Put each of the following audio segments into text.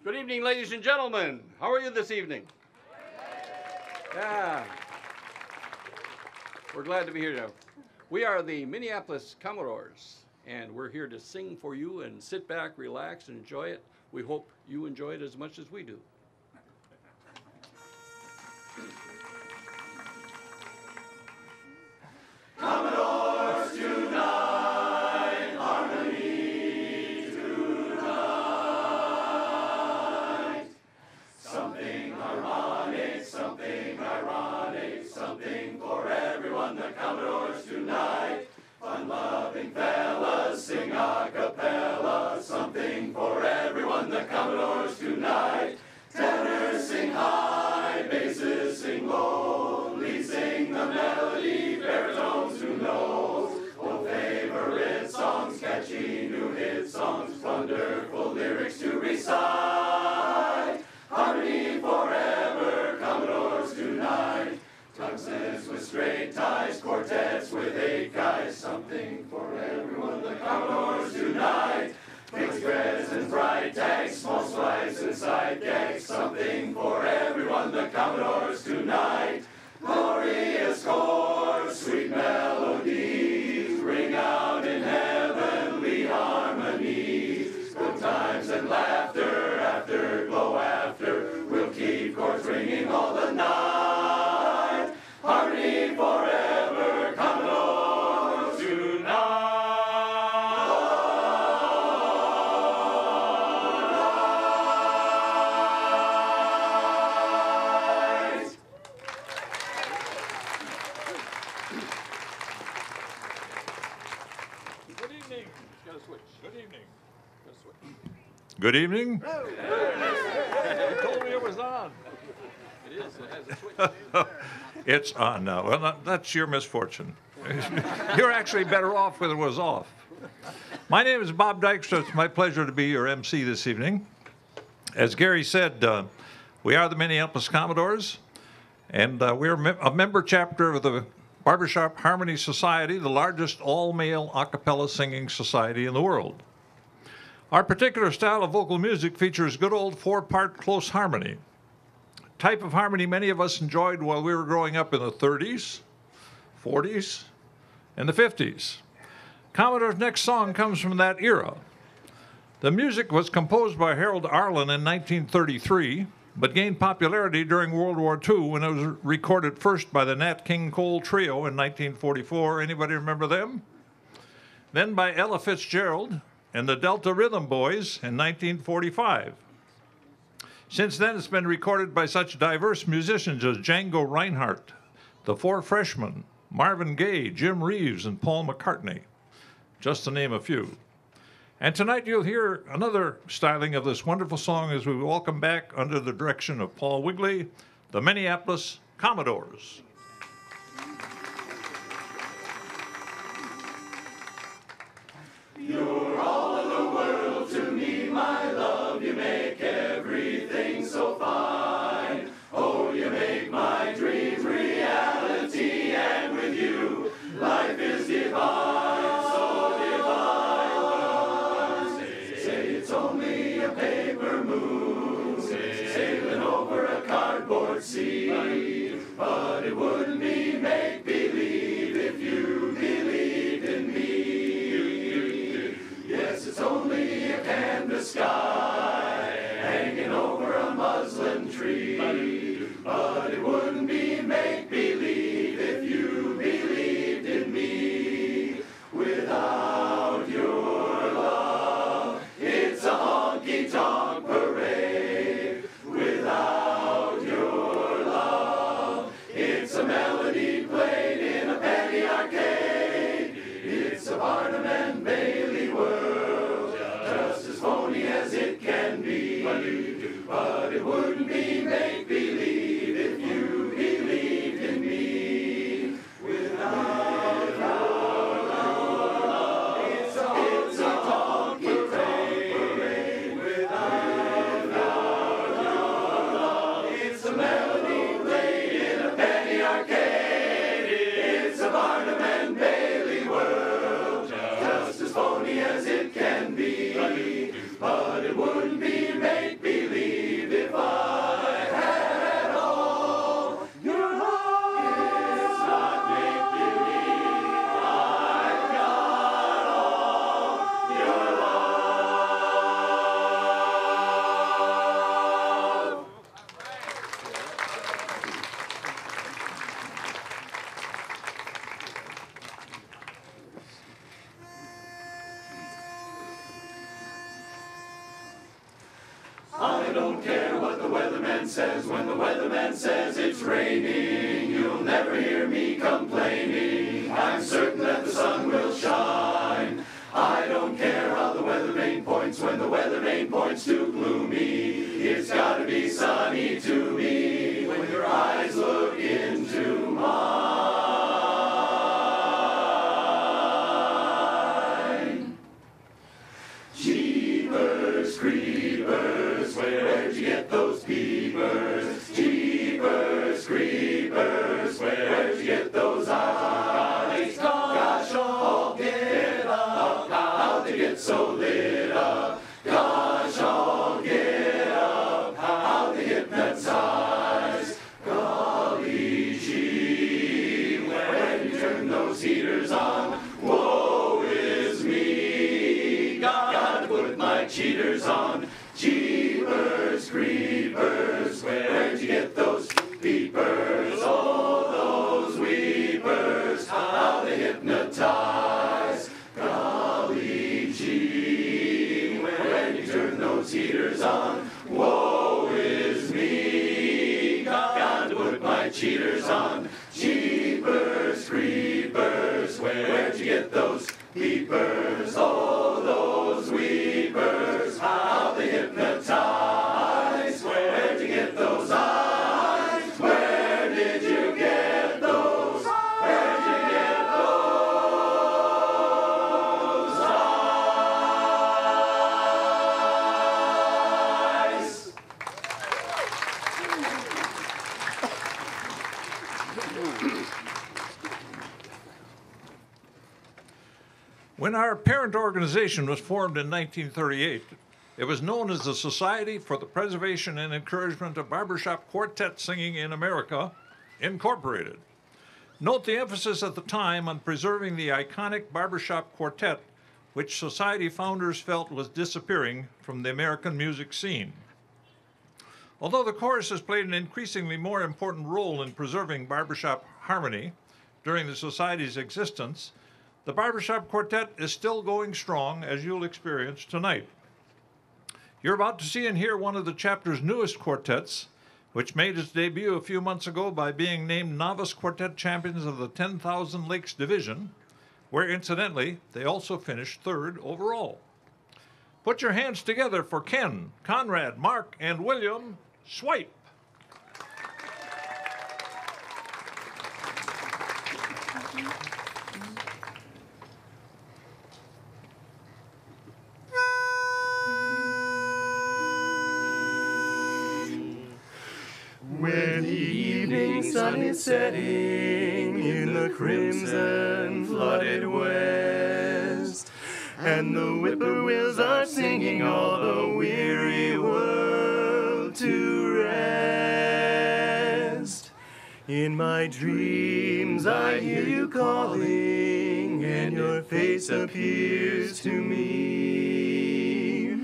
Good evening, ladies and gentlemen. How are you this evening? Yeah. We're glad to be here now. We are the Minneapolis Commodores, and we're here to sing for you and sit back, relax, and enjoy it. We hope you enjoy it as much as we do. Commodores tonight, harmony tonight. Something harmonic, something ironic, something for everyone. The Commodores tonight. Fun-loving fellas sing a cappella. Something for everyone. The Commodores tonight. Tenors sing high, basses sing low, lead sing the melody, baritones who knows. Old favorite songs, catchy new hit songs, wonderful lyrics to recite. Harmony forever, Commodores tonight. Tuxes with straight ties, quartets with 8 guys. Something for everyone, the Commodores tonight. Big spreads and bright tags, small swipes and side gags. Something for everyone, the Commodores tonight. Glorious chords, sweet melodies, ring out in heavenly harmonies. Good times and laughter, afterglow after. We'll keep chords ringing all the night. Harmony forever, Commodores tonight. Good evening. Got to switch. Good evening. Got to switch. Good evening. You told me it was on. It is. It has a switch. It's on now. Well, that's your misfortune. You're actually better off when it was off. My name is Bob Dykstra. It's my pleasure to be your MC this evening. As Gary said, we are the Minneapolis Commodores, and we're a member chapter of the Barbershop Harmony Society, the largest all-male a cappella singing society in the world. Our particular style of vocal music features good old 4-part close harmony, type of harmony many of us enjoyed while we were growing up in the 30s, 40s, and the 50s. Commodore's next song comes from that era. The music was composed by Harold Arlen in 1933, but gained popularity during World War II when it was recorded first by the Nat King Cole Trio in 1944. Anybody remember them? Then by Ella Fitzgerald and the Delta Rhythm Boys in 1945. Since then, it's been recorded by such diverse musicians as Django Reinhardt, the Four Freshmen, Marvin Gaye, Jim Reeves, and Paul McCartney, just to name a few. And tonight you'll hear another styling of this wonderful song as we welcome back, under the direction of Paul Wigley, the Minneapolis Commodores. You're all of the world to me, my love. You make everything so fine. Oh, you make my dream reality, and with you, life is divine, so divine. Say it's only a paper moon, sailing over a cardboard sea, but it wouldn't be make-believe if you believed in me. Yes, it's only a canvas sky hanging over a muslin tree, but it wouldn't be make-believe if you believed in me. Without your love, it's a honky-tonk parade. Without your love, it's a melody played in a penny arcade. It's a Barnum and Bailey world, just as phony as it can be. But it wouldn't be make-believe if you believed in me. Without your love, it's a honky-tonk parade. Without your love, it's a melody played in a penny arcade. It's a Barnum and Bailey world, just as phony as it can be. But it wouldn't be make-believe I don't care what the weatherman says. When the weatherman says it's raining, you'll never hear me complaining. I'm certain that the sun will shine. I don't care how the weather vane points. When the weather vane points to gloomy, it's gotta be sunny to me when your eyes look into mine. Jeepers creepers, where'd you get those peepers? Jeepers creepers, where'd you get those eyes? Gosh, all get up, how they get so lit up. Gosh, all get up, how they hypnotize. Golly gee, when you turn those heaters on, woe is me. Gotta put my cheaters on. Jeepers creepers, where'd you get those peepers? Oh, those weepers, how they hypnotize. Golly gee, when you turn those heaters on, woe is me. Gotta put my cheaters on. Jeepers creepers, where'd you get those peepers? Oh, those weepers, how they hypnotize. Where'd you get those eyes? Where did you get those? Where'd you get those eyes? When our parent organization was formed in 1938, it was known as the Society for the Preservation and Encouragement of Barbershop Quartet Singing in America, Incorporated. Note the emphasis at the time on preserving the iconic barbershop quartet, which society founders felt was disappearing from the American music scene. Although the chorus has played an increasingly more important role in preserving barbershop harmony during the society's existence, the barbershop quartet is still going strong, as you'll experience tonight. You're about to see and hear one of the chapter's newest quartets, which made its debut a few months ago by being named Novice Quartet Champions of the 10,000 Lakes Division, where incidentally, they also finished third overall. Put your hands together for Ken, Conrad, Mark, and William Swipe. When the evening sun is setting in the crimson flooded west, and the whippoorwills are singing all the weary world to rest. In my dreams I hear you calling, and your face appears to me,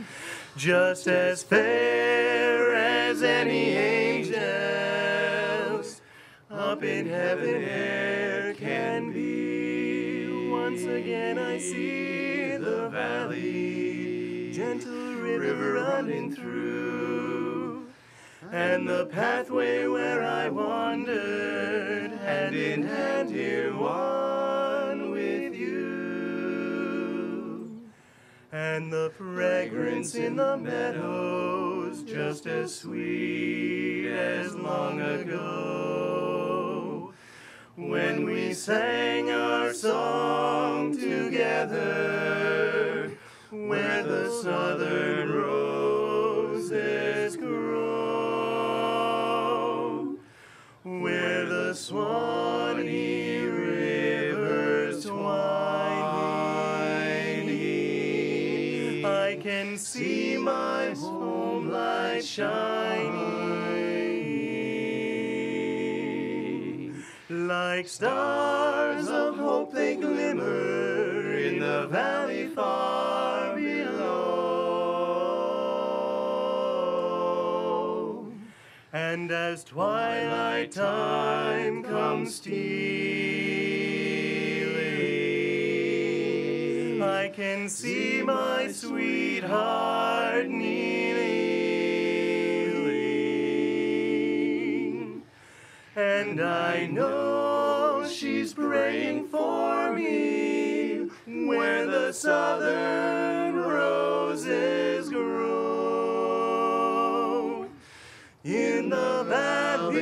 just as fair as any angels up in heaven air can be. Once again I see the valley, gentle river running through, and the pathway where I wandered, hand in hand here one with you. And the fragrance in the meadows, just as sweet as long ago, when we sang our song together, where the southern roses grow, where the Swanee rivers winding, I can see my home light shining. Like stars of hope they glimmer in the valley far below. And as twilight time comes stealing, I can see my sweetheart kneeling And I know she's praying for me where the southern roses grow. In the valley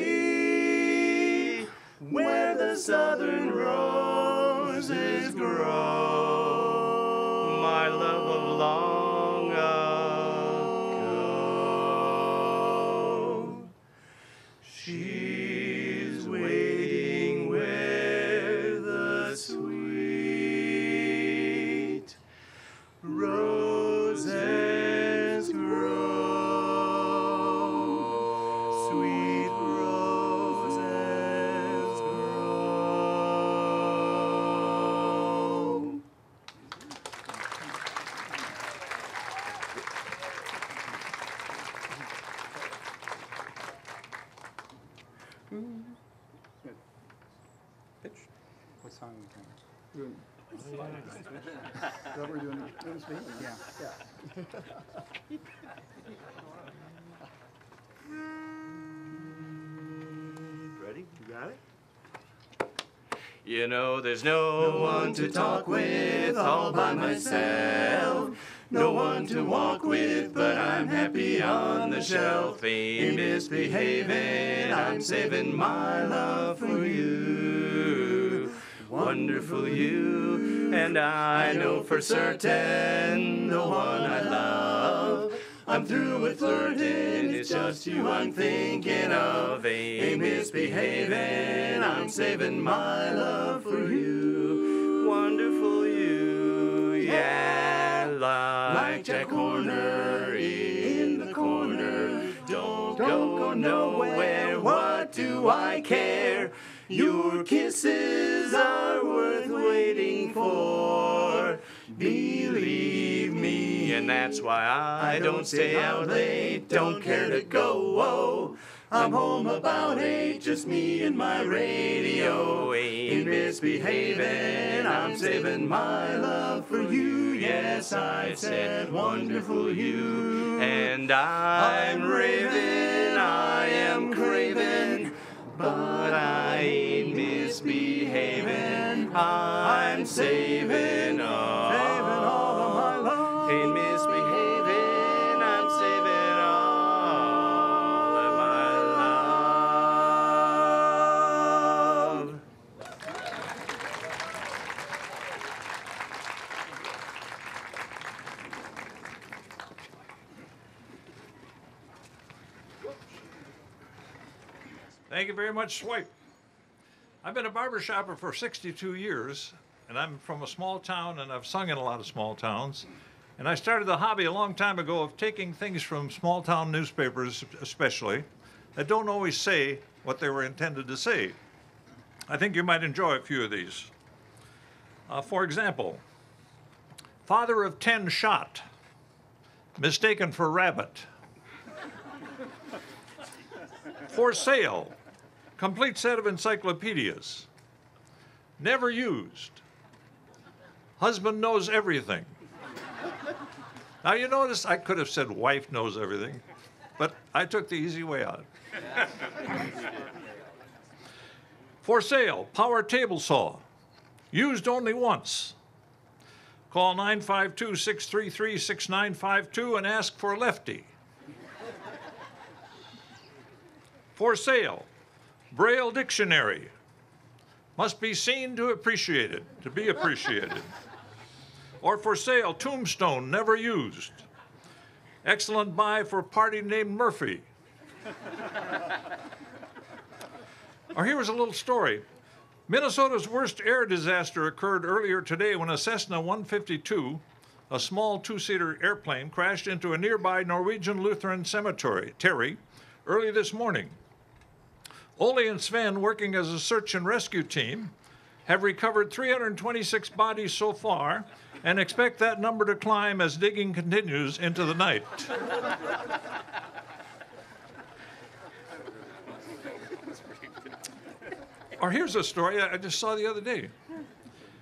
where the southern roses grow. My love of long ago. She's waiting where the sweet roses grow. Sweet roses grow. Pitch. What song are we doing? Is that what we're doing? Yeah. Ready? You got it? You know there's no one to talk with all by myself. No one to walk with, but I'm happy on the shelf. Ain't misbehaving, I'm saving my love for you. Wonderful you, and I know for certain the one I love. I'm through with flirting, it's just you I'm thinking of. Ain't misbehaving, I'm saving my love for you. Wonderful you, yeah, like Jack Horner in the corner. Don't go nowhere, what do I care? Your kisses are worth waiting for. Believe me, and that's why I don't stay out late, don't care to go. Oh, I'm home about 8, just me and my radio. Ain't misbehaving, I'm saving my love for you. Yes, I said wonderful you. And I'm raving, I am craving, but I ain't misbehaving. I'm saving all of my love. Ain't misbehaving, I'm saving all of my love. Thank you very much, Swipe. I've been a barbershopper for 62 years, and I'm from a small town, and I've sung in a lot of small towns. And I started the hobby a long time ago of taking things from small town newspapers, especially, that don't always say what they were intended to say. I think you might enjoy a few of these. For example, father of 10 shot, mistaken for rabbit. For sale, complete set of encyclopedias. Never used. Husband knows everything. Now you notice I could have said wife knows everything, but I took the easy way out. For sale, power table saw. Used only once. Call 952-633-6952 and ask for Lefty. For sale, Braille dictionary. Must be seen to appreciate it, to be appreciated. Or for sale, tombstone, never used. Excellent buy for party named Murphy. Or here was a little story. Minnesota's worst air disaster occurred earlier today when a Cessna 152, a small two-seater airplane, crashed into a nearby Norwegian Lutheran cemetery early this morning. Ole and Sven, working as a search and rescue team, have recovered 326 bodies so far and expect that number to climb as digging continues into the night. Or here's a story I just saw the other day.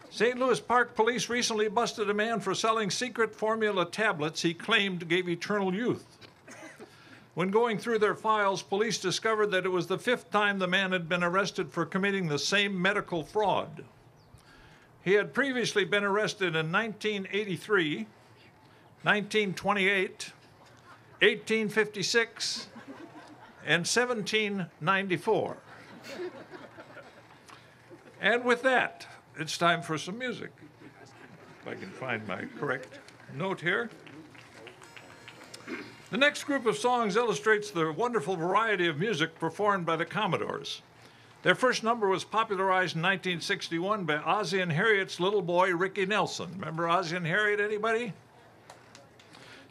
St. Louis Park Police recently busted a man for selling secret formula tablets he claimed gave eternal youth. When going through their files, police discovered that it was the 5th time the man had been arrested for committing the same medical fraud. He had previously been arrested in 1983, 1928, 1856, and 1794. And with that, it's time for some music. If I can find my correct note here. The next group of songs illustrates the wonderful variety of music performed by the Commodores. Their first number was popularized in 1961 by Ozzie and Harriet's little boy, Ricky Nelson. Remember Ozzie and Harriet, anybody?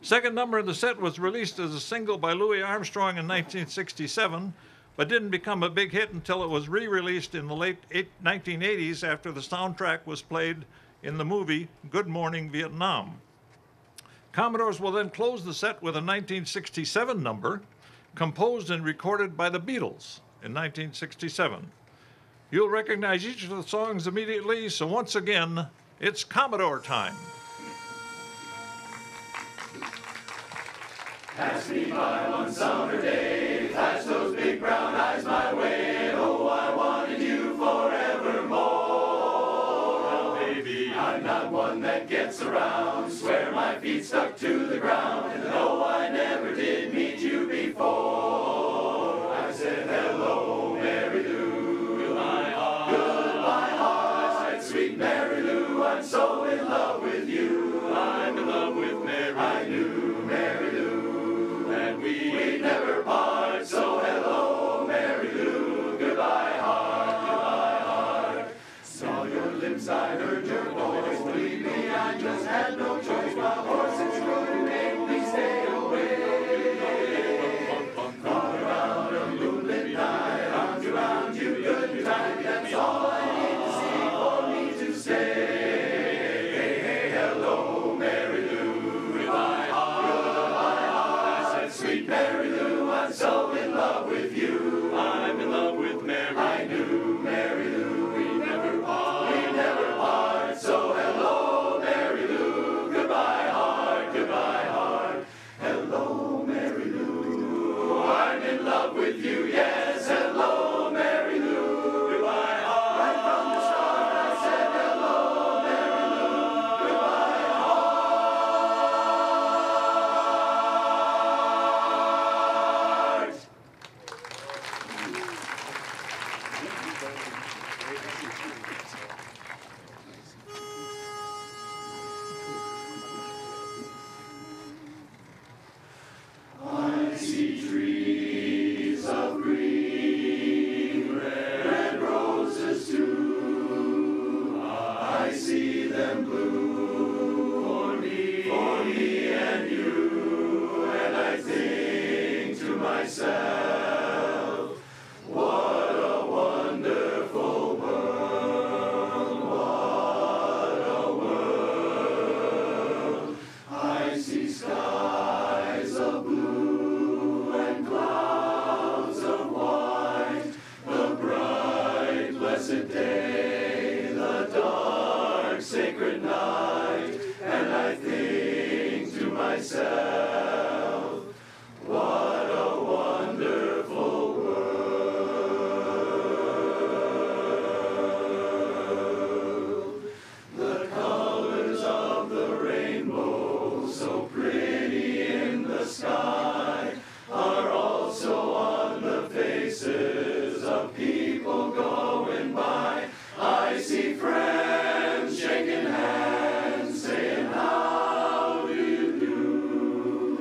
Second number in the set was released as a single by Louis Armstrong in 1967, but didn't become a big hit until it was re-released in the late 1980s after the soundtrack was played in the movie Good Morning Vietnam. Commodores will then close the set with a 1967 number, composed and recorded by the Beatles in 1967. You'll recognize each of the songs immediately, so once again, it's Commodore time. Pass me by one summer day, flash those big brown eyes my way, oh, I wanted you forevermore. Now, baby, I'm not one that gets around, swear my feet stuck to the ground, and though I never did meet you before, I said, hello, Mary Lou, goodbye heart, I said, sweet Mary Lou, I'm so in love with you, I'm in love with Mary, I knew Mary Lou, and we'd never part, so hello, Mary Lou, goodbye heart, saw your lips, I heard your voice, believe me, I just had no choice, my horses couldn't make me stay away, all around a moonlit night, arms around you, good time, that's all I need to see for me to stay, hey, hello, Mary Lou, goodbye heart, I said, sweet Mary Lou, I'm so in love with you, I'm in love with Mary, I knew Mary Lou, we never part, so hello, Mary Lou, goodbye heart, hello, Mary Lou, I'm in love with you, yes, hello, Mary Lou, goodbye heart, right from the start I said hello, Mary Lou, goodbye heart. I see trees of green, red roses too. I see them bloom for me and you. And I think to myself, what a wonderful world, what a world. I see skies of blue and clouds of white, the bright blessed day, the dark sacred night, and I think to myself, what a wonderful world. The colors of the rainbow, so pretty in the sky, are also on the faces of people going by. I see friends shaking hands, saying, how do you do?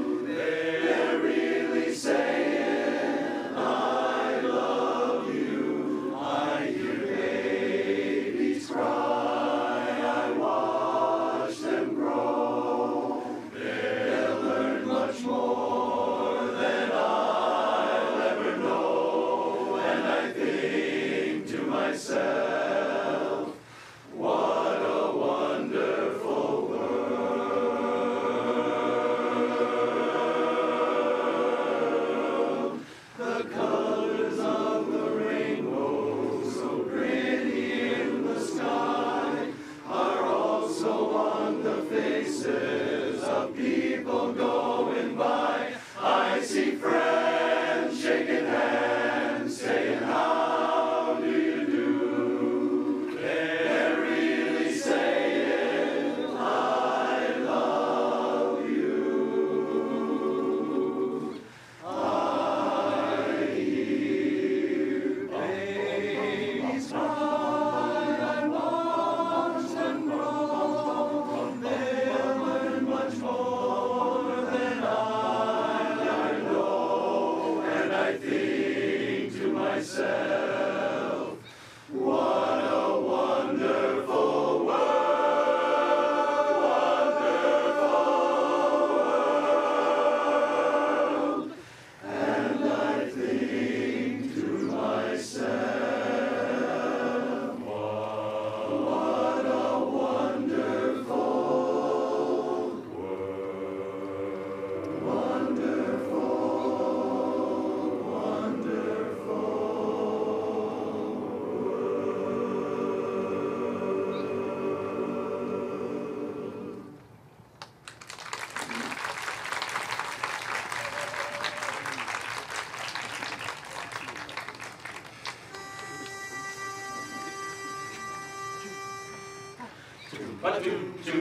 What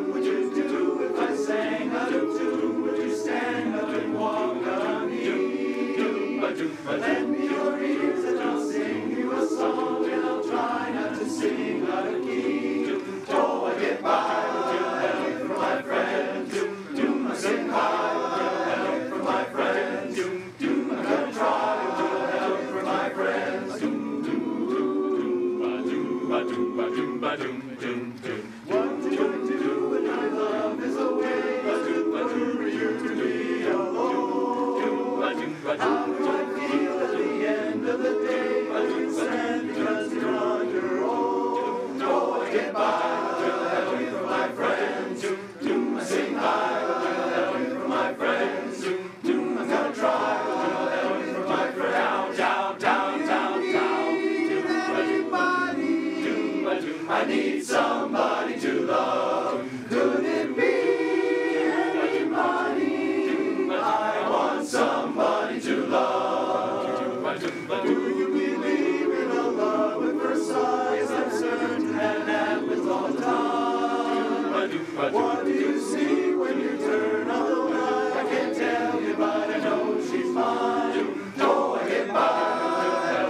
would you do if I sang a doo-doo? Would you stand up and walk on me? Lend me your ears and I'll sing you a song, and I'll try not to sing out of key. Oh, I get by with your help from my friends. I sing high with your help from my friends. I'm gonna try with your help from my friends. What do you do when my love is away? For you to be alone. How do I feel at the end of the day? Sad because you're on your own. Oh, I get by with your help from my friends. I sing high with your help from my friends. I'm gonna try with your help from my friends. Down, down, down, down. I need somebody to love. Could it be anybody? I want somebody to love. Do you believe in a love at first sight? I'm certain that happens all the time. What do you see when you turn on the light? I can't tell you, but I know she's mine. Oh, I get by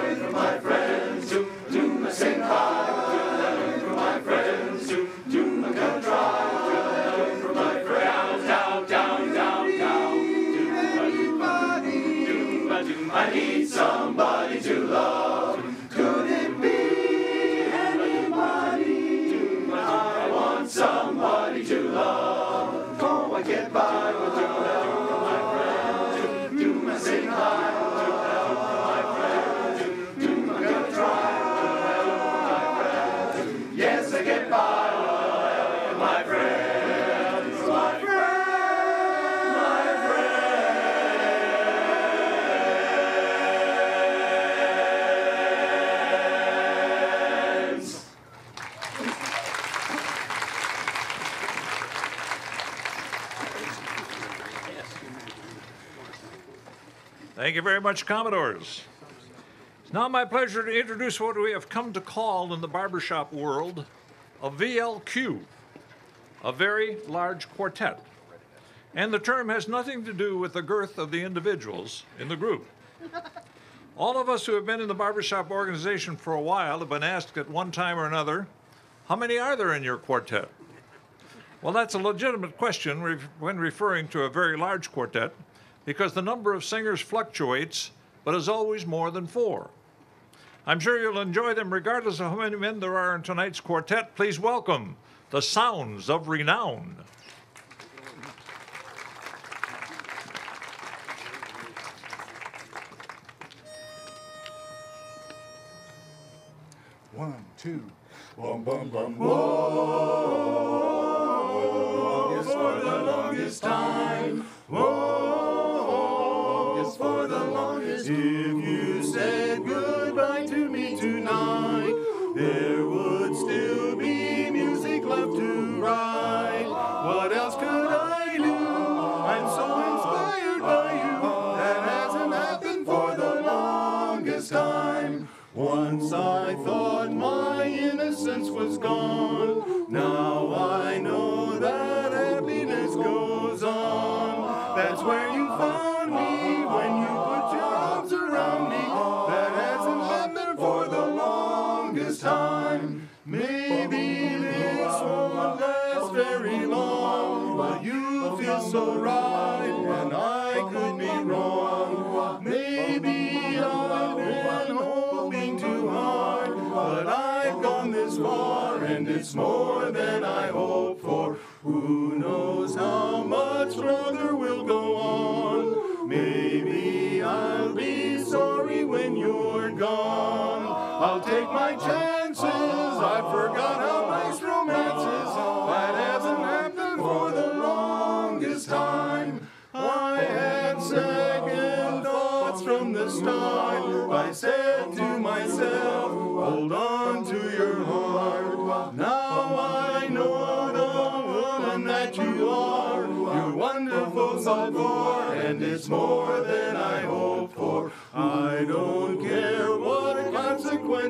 with your help from my friends. I sing high with your help from my friends. I'm gonna try with your help from my friends. Down, down, down, down. I need somebody to love. Could it be anybody? I want somebody to love. Oh, I get by with your help from my friends. I sing high with your help from my friends. I'm gonna try with your help from my friends. Yes, I get by with the help of my friends. My friends. Thank you very much, Commodores. It's now my pleasure to introduce what we have come to call in the barbershop world a VLQ, a very large quartet. And the term has nothing to do with the girth of the individuals in the group. All of us who have been in the barbershop organization for a while have been asked at one time or another, how many are there in your quartet? Well, that's a legitimate question when referring to a very large quartet, because the number of singers fluctuates, but is always more than 4. I'm sure you'll enjoy them regardless of how many men there are in tonight's quartet. Please welcome the Sounds of Renown. One, two. Bum, bum, bum, whoa. Yes, for the longest time. Whoa. Yes, for the longest. If you said goodbye to me tonight, there would still be music left to write. What else could I do? I'm so inspired by you. That hasn't happened for the longest time. Once I thought my innocence was gone. Now I know that happiness goes on. That's where you found me when you put your arms around me. That hasn't been there for the longest time. Maybe this won't last very long, but you feel so right and I could be wrong. Maybe I've been hoping too hard, but I've gone this far and it's more than I hoped for. Who knows how much longer we'll go on? Maybe I'll be sorry when you're gone. I'll take my chances. I forgot how nice romance is. That hasn't happened for the longest time. I had second thoughts from the start. I said to myself, hold on to your heart. Now I know the woman that you are. You're wonderful so far, and it's more than I hoped for. I don't care what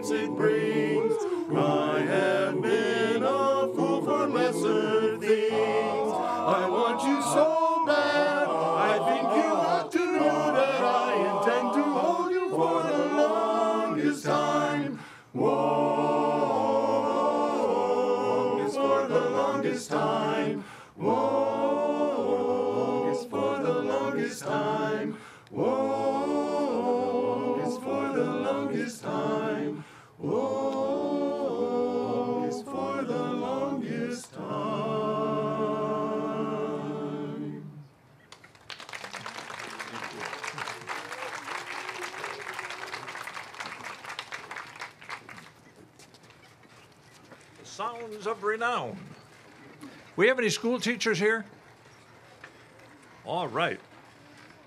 benefits it brings. I have been a fool for lesser things. I want you so bad, I think you ought to know that I intend to hold you for the longest time. Whoa, is for the longest time. Whoa, is for the longest time. Whoa, is for the longest time. Whoa, is for the longest time. Sounds of renown. We have any school teachers here? All right.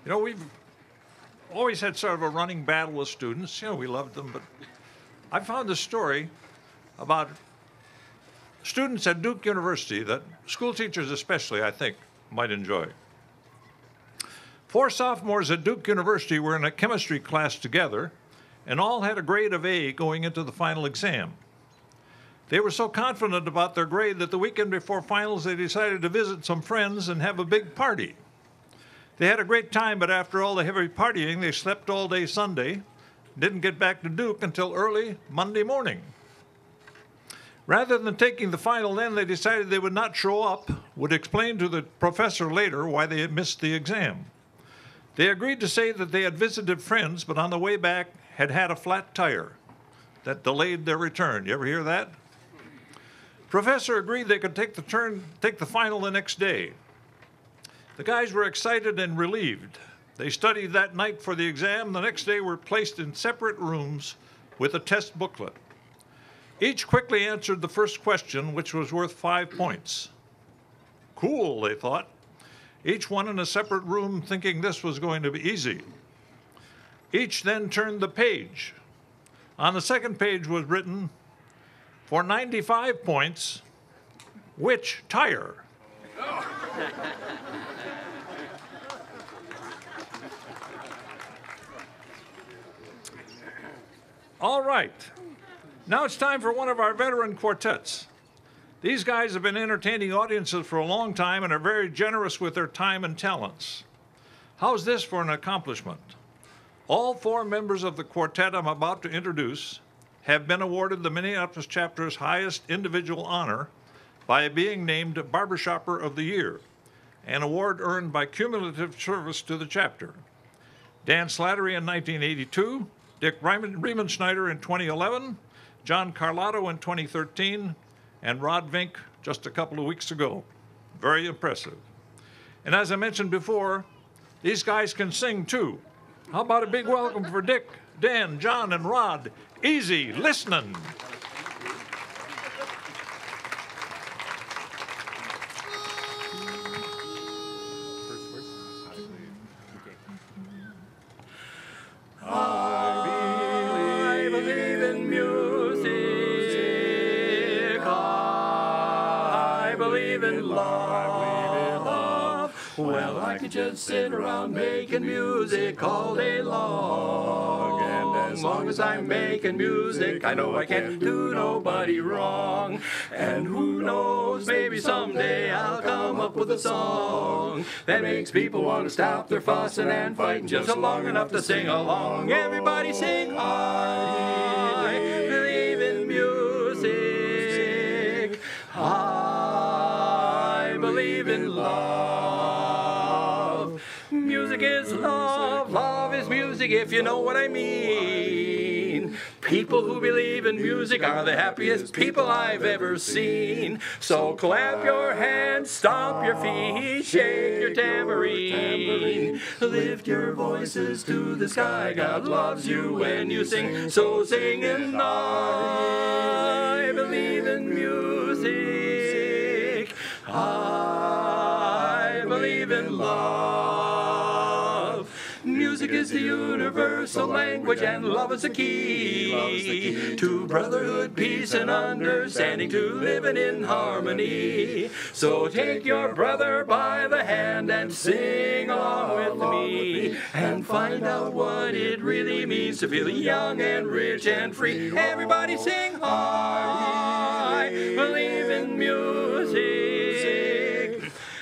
You know, we've always had sort of a running battle with students. You know, we loved them, but I found a story about students at Duke University that school teachers especially, I think, might enjoy. 4 sophomores at Duke University were in a chemistry class together and all had a grade of A going into the final exam. They were so confident about their grade that the weekend before finals they decided to visit some friends and have a big party. They had a great time, but after all the heavy partying, they slept all day Sunday, didn't get back to Duke until early Monday morning. Rather than taking the final then, they decided they would not show up, would explain to the professor later why they had missed the exam. They agreed to say that they had visited friends, but on the way back had had a flat tire that delayed their return. You ever hear that? Professor agreed they could take the final the next day. The guys were excited and relieved. They studied that night for the exam. The next day were placed in separate rooms with a test booklet. Each quickly answered the first question, which was worth 5 points. Cool, they thought. Each one in a separate room thinking this was going to be easy. Each then turned the page. On the second page was written, for 95 points, which tire? All right. Now it's time for one of our veteran quartets. These guys have been entertaining audiences for a long time and are very generous with their time and talents. How's this for an accomplishment? All 4 members of the quartet I'm about to introduce have been awarded the Minneapolis chapter's highest individual honor by being named Barbershopper of the Year, an award earned by cumulative service to the chapter. Dan Slattery in 1982, Dick Riemenschneider in 2011, John Carlotto in 2013, and Rod Vink just a couple of weeks ago. Very impressive. And as I mentioned before, these guys can sing too. How about a big welcome for Dick, Dan, John, and Rod? Easy listening. I believe in music. I believe in love. Well, I could just sit around making music all day long. And as long as I'm making music, I know I can't do nobody wrong. And who knows, maybe someday I'll come up with a song that makes people want to stop their fussing and fighting just long enough to sing along. Everybody sing, I believe in music. I believe in love. Music is love, love is music, if you know what I mean. People who believe in music are the happiest people I've ever seen. So clap your hands, stomp your feet, shake your tambourine. Lift your voices to the sky, God loves you when you sing. So sing and I believe in music. I believe in love. Music is is the universal language, and love is the key to brotherhood, peace, and understanding, to living in harmony. So take your brother by the hand and sing along with me, and find out what it really means to feel young and rich and free. Everybody sing, I believe in music.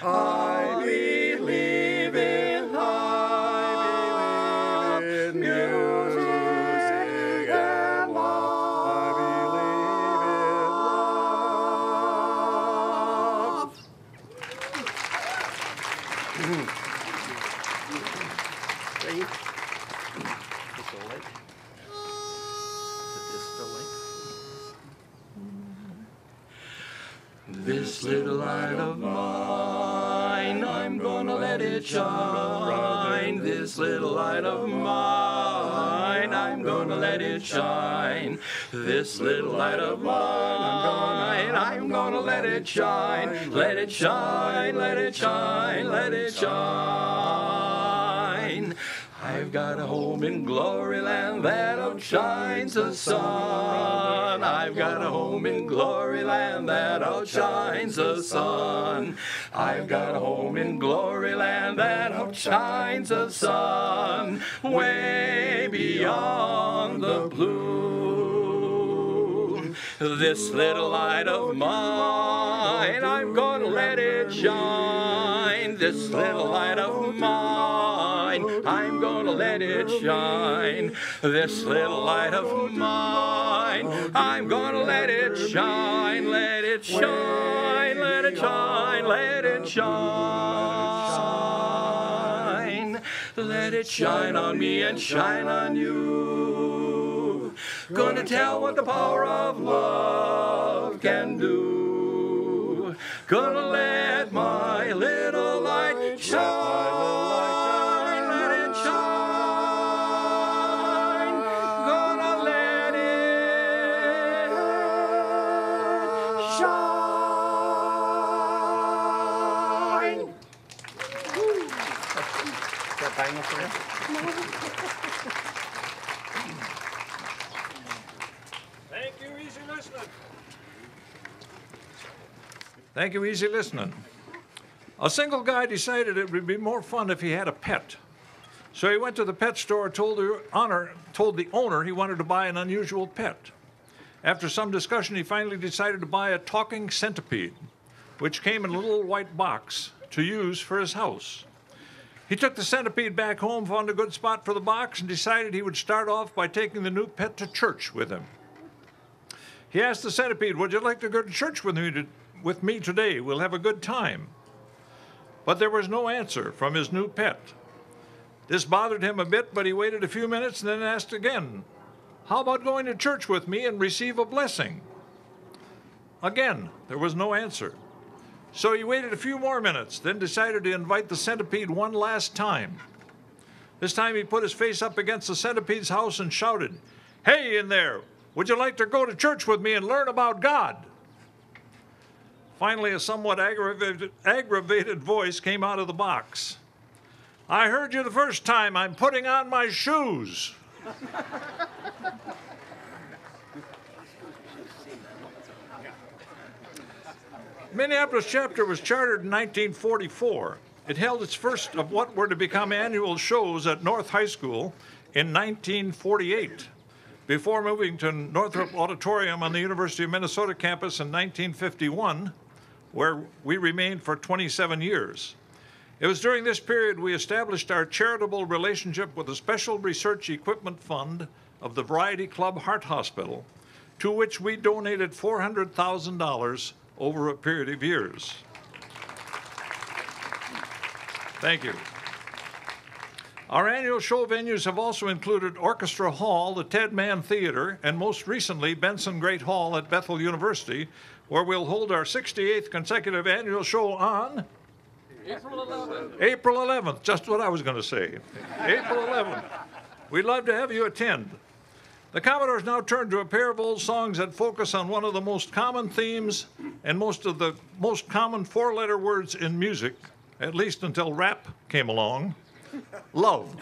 I believe in love. Music and love. This little light of mine, I'm gonna let it shine. This little light of mine, I'm gonna let it shine. This little light of mine, I'm gonna let it shine. Let it shine, let it shine, let it shine. I've got a home in glory land that outshines the sun. I've got a home in glory land that outshines the sun. I've got a home in glory land that outshines the sun. Way beyond the blue. This little light of mine, I'm gonna let it shine. This little light of mine, I'm gonna let it shine. This little light of mine, I'm gonna let it shine. Let it shine, let it shine, let it shine. Let it shine on me and shine on you. Gonna tell what the power of love can do. Gonna let my little light shine. Let it shine. Gonna let it shine. Is that bang for you? Thank you, easy listening. Thank you, easy listening. A single guy decided it would be more fun if he had a pet. So he went to the pet store, told the owner he wanted to buy an unusual pet. After some discussion, he finally decided to buy a talking centipede, which came in a little white box to use for his house. He took the centipede back home, found a good spot for the box, and decided he would start off by taking the new pet to church with him. He asked the centipede, "Would you like to go to church with me today? We'll have a good time." But there was no answer from his new pet. This bothered him a bit, but he waited a few minutes and then asked again, "How about going to church with me and receive a blessing?" Again, there was no answer. So he waited a few more minutes, then decided to invite the centipede one last time. This time he put his face up against the centipede's house and shouted, "Hey in there, would you like to go to church with me and learn about God?" Finally, a somewhat aggravated voice came out of the box. "I heard you the first time. I'm putting on my shoes." Minneapolis chapter was chartered in 1944. It held its first of what were to become annual shows at North High School in 1948, before moving to Northrop Auditorium on the University of Minnesota campus in 1951, where we remained for 27 years. It was during this period we established our charitable relationship with the Special Research Equipment Fund of the Variety Club Heart Hospital, to which we donated $400,000 over a period of years. Thank you. Our annual show venues have also included Orchestra Hall, the Ted Mann Theater, and most recently Benson Great Hall at Bethel University, where we'll hold our 68th consecutive annual show on April 11th. April 11th, just what I was going to say. April 11th. We'd love to have you attend. The Commodores now turn to a pair of old songs that focus on one of the most common themes and most of the most common four-letter words in music, at least until rap came along: love.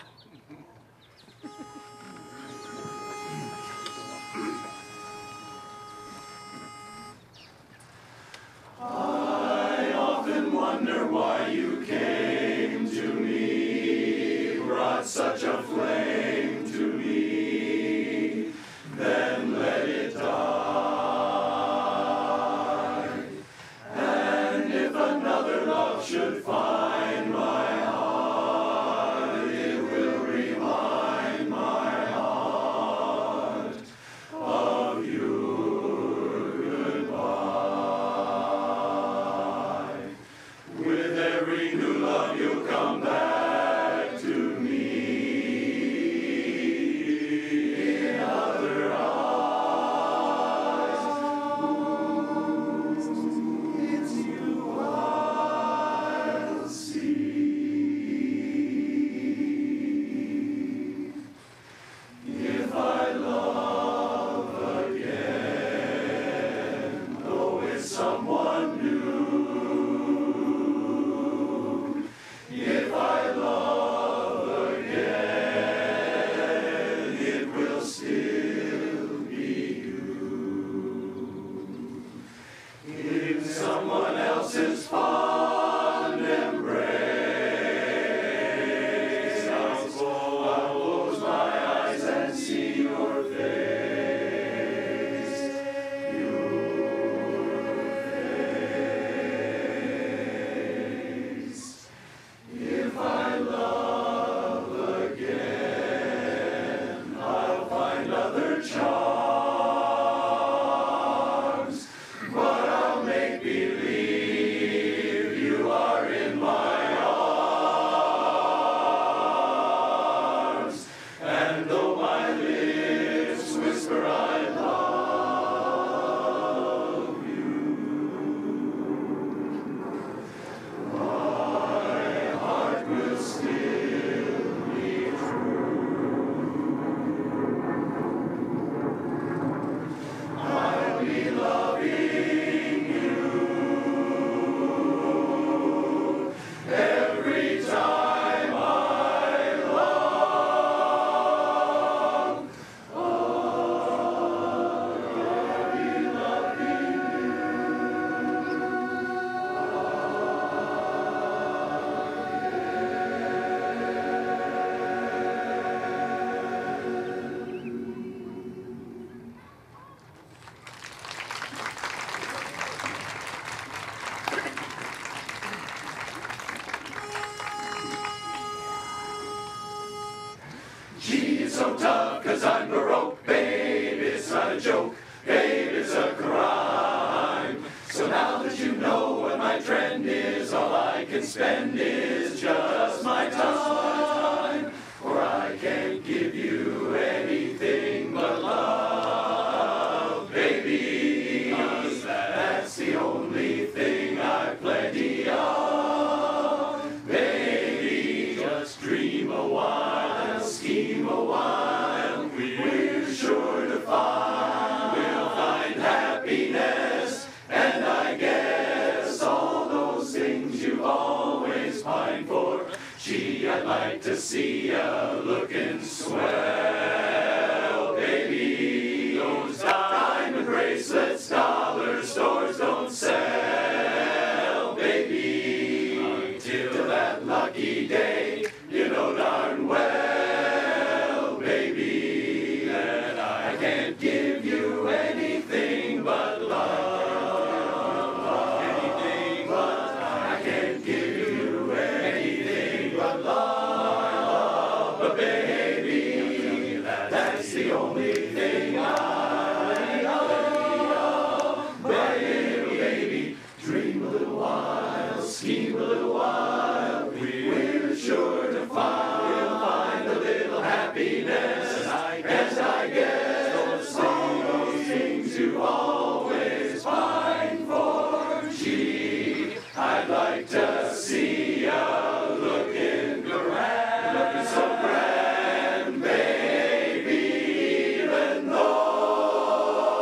spend is just my time, for I can't give you anything but love, baby, 'cause that's the only thing I've plenty of. Baby, just dream a while, scheme a while, we're sure to find, we'll find happiness, and I guess all those things you always pine for. Gee, I'd like to see ya looking swell, baby. Those diamond bracelets, dollar stores don't sell, baby. Until that lucky day, you know darn well, baby, that I can't give you anything but love. Anything but, I can't give you anything but love. But baby, that's the only thing I love. Baby, baby, dream a little while, scheme a little while, we're sure to find a little happiness. And I guess all those things you always pine for. Gee, I'd like to see ya looking grand, looking so grand, baby, even though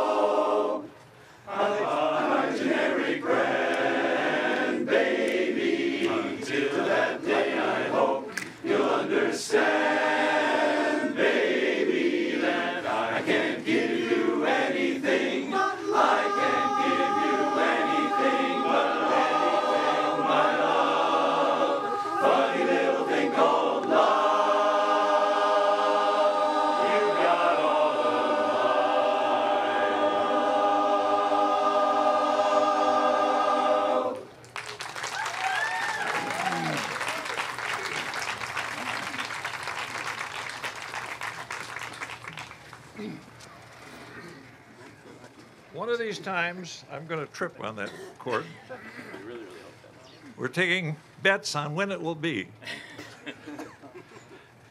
I'm imaginary grand, baby. Until that day, I hope you'll understand, baby, that I can't give you anything. I can't give you anything but my love. Funny little thing called love. You got all of love. One of these times, I'm going to trip on that chord. We're taking bets on when it will be.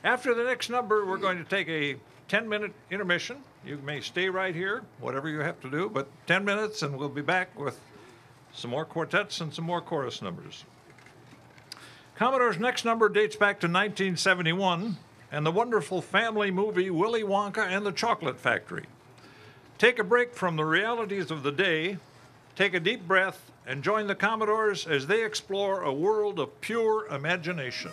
After the next number, we're going to take a 10-minute intermission. You may stay right here, whatever you have to do, but 10 minutes, and we'll be back with some more quartets and some more chorus numbers. Commodore's next number dates back to 1971 and the wonderful family movie Willy Wonka and the Chocolate Factory. Take a break from the realities of the day, take a deep breath, and join the Commodores as they explore a world of pure imagination.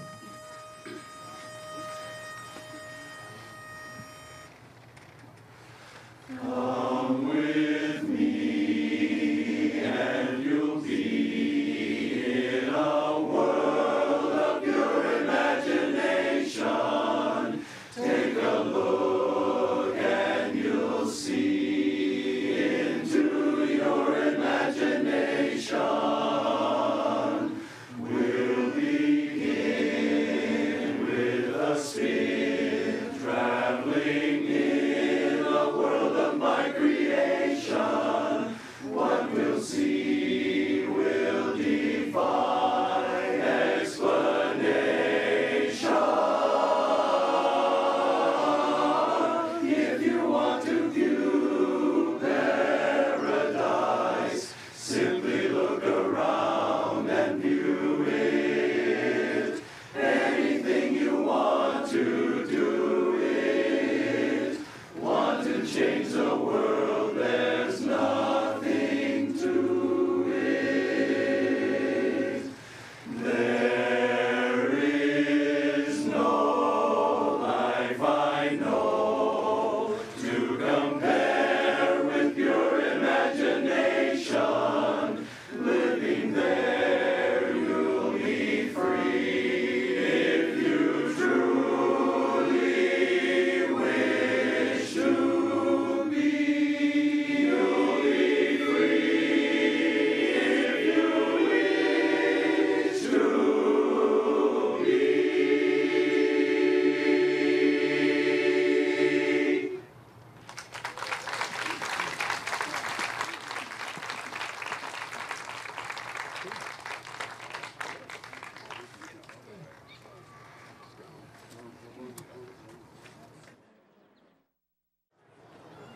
Come with me, and you'll be in a world of pure imagination. Take a look, and you'll see into your imagination. We'll begin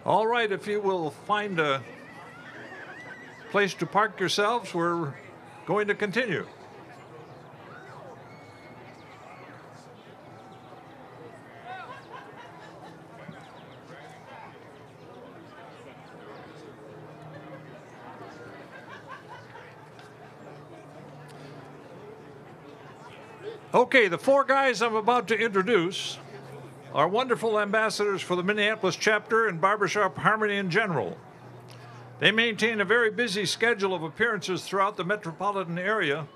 All right, if you will find a place to park yourselves, we're going to continue. Okay, the four guys I'm about to introduce are wonderful ambassadors for the Minneapolis chapter and Barbershop Harmony in general. They maintain a very busy schedule of appearances throughout the metropolitan area,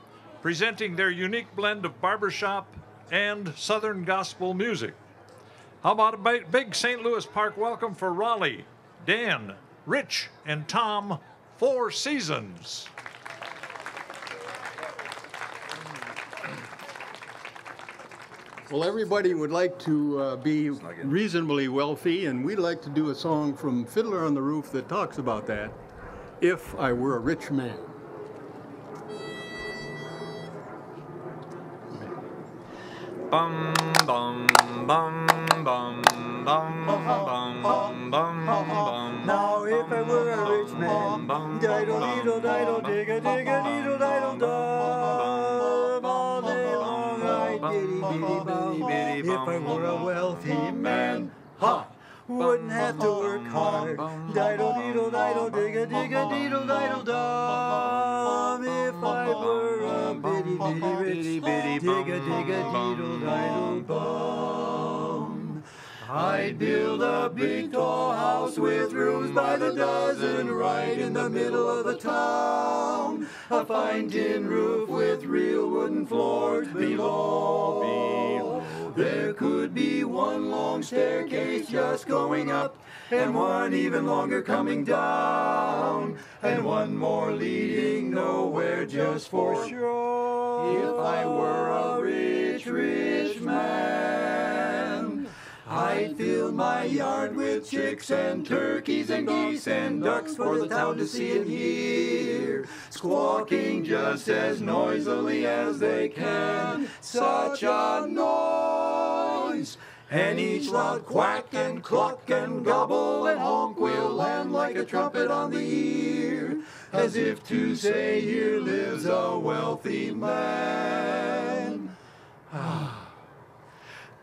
presenting their unique blend of barbershop and Southern gospel music. How about a big St. Louis Park welcome for Raleigh, Dan, Rich, and Tom, Four Seasons. Well, everybody would like to be reasonably wealthy, and we'd like to do a song from Fiddler on the Roof that talks about that, If I Were a Rich Man. Bum bum bum bum bum bum bum bum. Now if I were a rich man, diddle diddle diddle digga digga diddle diddle dum, all day long I diddy bitty bum. If I were a wealthy man, ha, wouldn't have to work hard. Diddle diddle diddle digga digga diddle diddle dum. If I were a bitty bitty rich, digga digga diddle diddle bum. I'd build a big tall house with rooms by the dozen right in the middle of the town. A fine tin roof with real wooden floors below. There could be one long staircase just going up, and one even longer coming down, and one more leading nowhere just for sure. If I were a rich, rich man, I'd fill my yard with chicks and turkeys and geese and ducks for the town to see and hear, squawking just as noisily as they can. Such a noise! And each loud quack and cluck and gobble and honk will land like a trumpet on the ear, as if to say, here lives a wealthy man.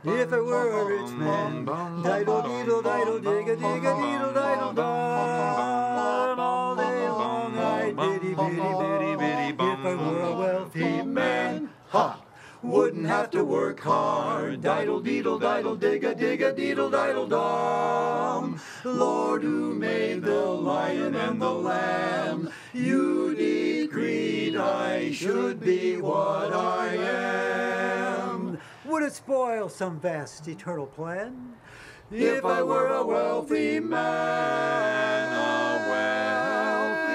If I were a rich man, diddle diddle diddle digga digga diddle diddle dum, all day long I'd bitty bitty bitty bitty bum. If I were a wealthy man, ha, wouldn't have to work hard. Diddle diddle diddle digga digga diddle diddle dum. Lord, who made the lion and the lamb, you decreed I should be what I am. Would it spoil some vast eternal plan? If I were a wealthy man, a wealthy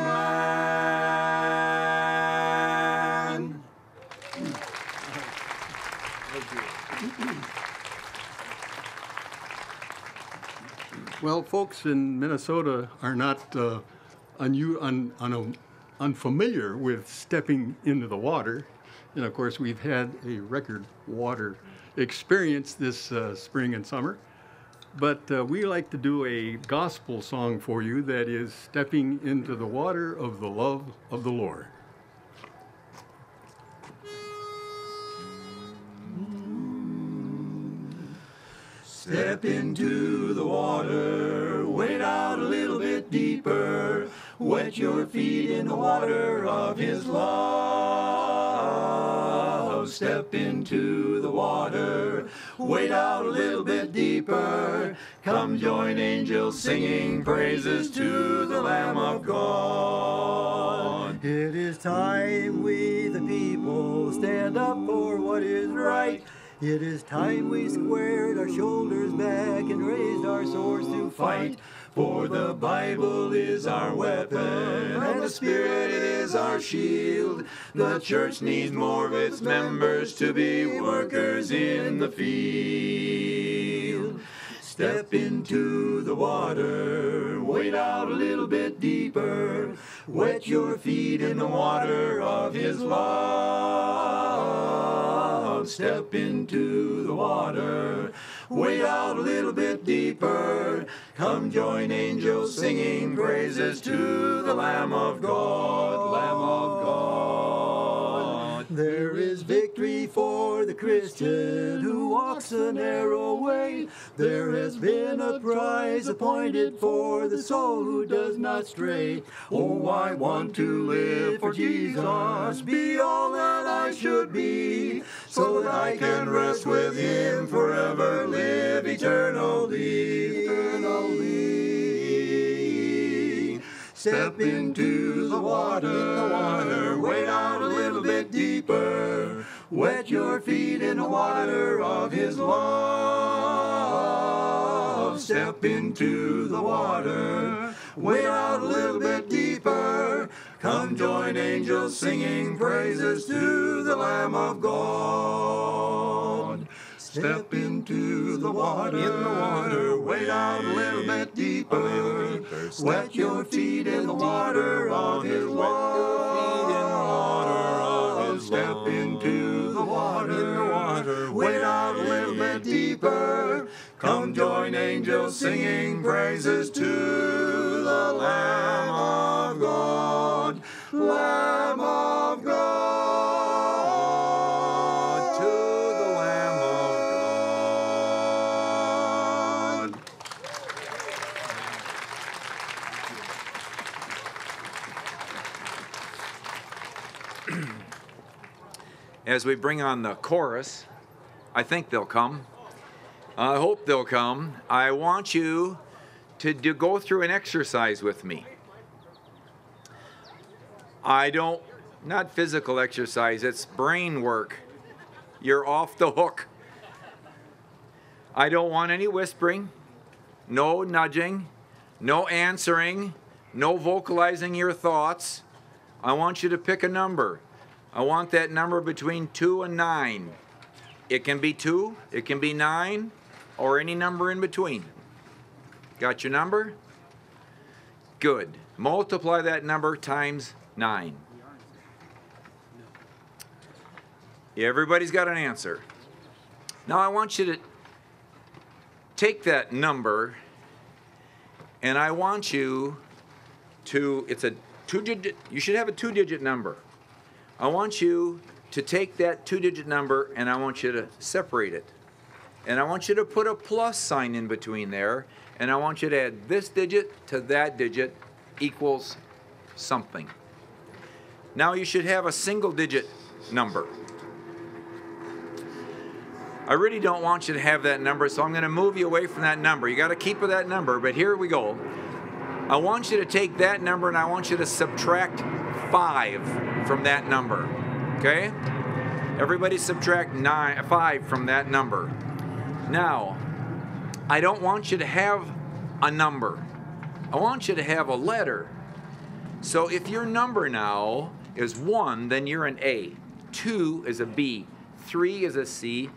man. Well, folks in Minnesota are not unfamiliar with stepping into the water. And of course, we've had a record water experience this spring and summer. But we like to do a gospel song for you that is stepping into the water of the love of the Lord. Step into the water, wade out a little bit deeper, wet your feet in the water of His love. Step into the water, wade out a little bit deeper, come join angels singing praises to the Lamb of God. It is time we the people stand up for what is right. It is time we squared our shoulders back and raised our swords to fight. For the Bible is our weapon, and the Spirit is our shield. The church needs more of its members to be workers in the field. Step into the water, wade out a little bit deeper, wet your feet in the water of His love. Step into the water, wade out a little bit deeper. Come join angels singing praises to the Lamb of God, Lamb of God. There is victory for the Christian who walks the narrow way. There has been a prize appointed for the soul who does not stray. Oh, I want to live for Jesus, be all that I should be, so that I can rest with Him forever, live eternally, eternally. Step into the water, wade out a little bit deeper. Wet your feet in the water of His love. Step into the water, wade out a little bit deeper. Come join angels singing praises to the Lamb of God. Step into the water, wade out a little bit deeper. Wet your feet in the water of His love. Step into the water, wade out a little bit deeper. Come join angels singing praises to the Lamb of God, Lamb of God, to the Lamb of God. As we bring on the chorus, I think they'll come. I hope they'll come. I want you to go through an exercise with me. Not physical exercise, it's brain work. You're off the hook. I don't want any whispering, no nudging, no answering, no vocalizing your thoughts. I want you to pick a number. I want that number between 2 and 9. It can be 2, it can be 9, or any number in between. Got your number? Good. Multiply that number times 9. Everybody's got an answer. Now I want you to take that number and I want you to, it's a 2-digit, you should have a 2-digit number. I want you to take that 2-digit number and I want you to separate it. And I want you to put a plus sign in between there, and I want you to add this digit to that digit equals something. Now you should have a single-digit number. I really don't want you to have that number, so I'm going to move you away from that number. You got to keep with that number, but here we go. I want you to take that number and I want you to subtract 5 from that number. Okay? Everybody subtract 5 from that number. Now, I don't want you to have a number. I want you to have a letter. So if your number now is 1, then you're an A. 2 is a B. 3 is a C.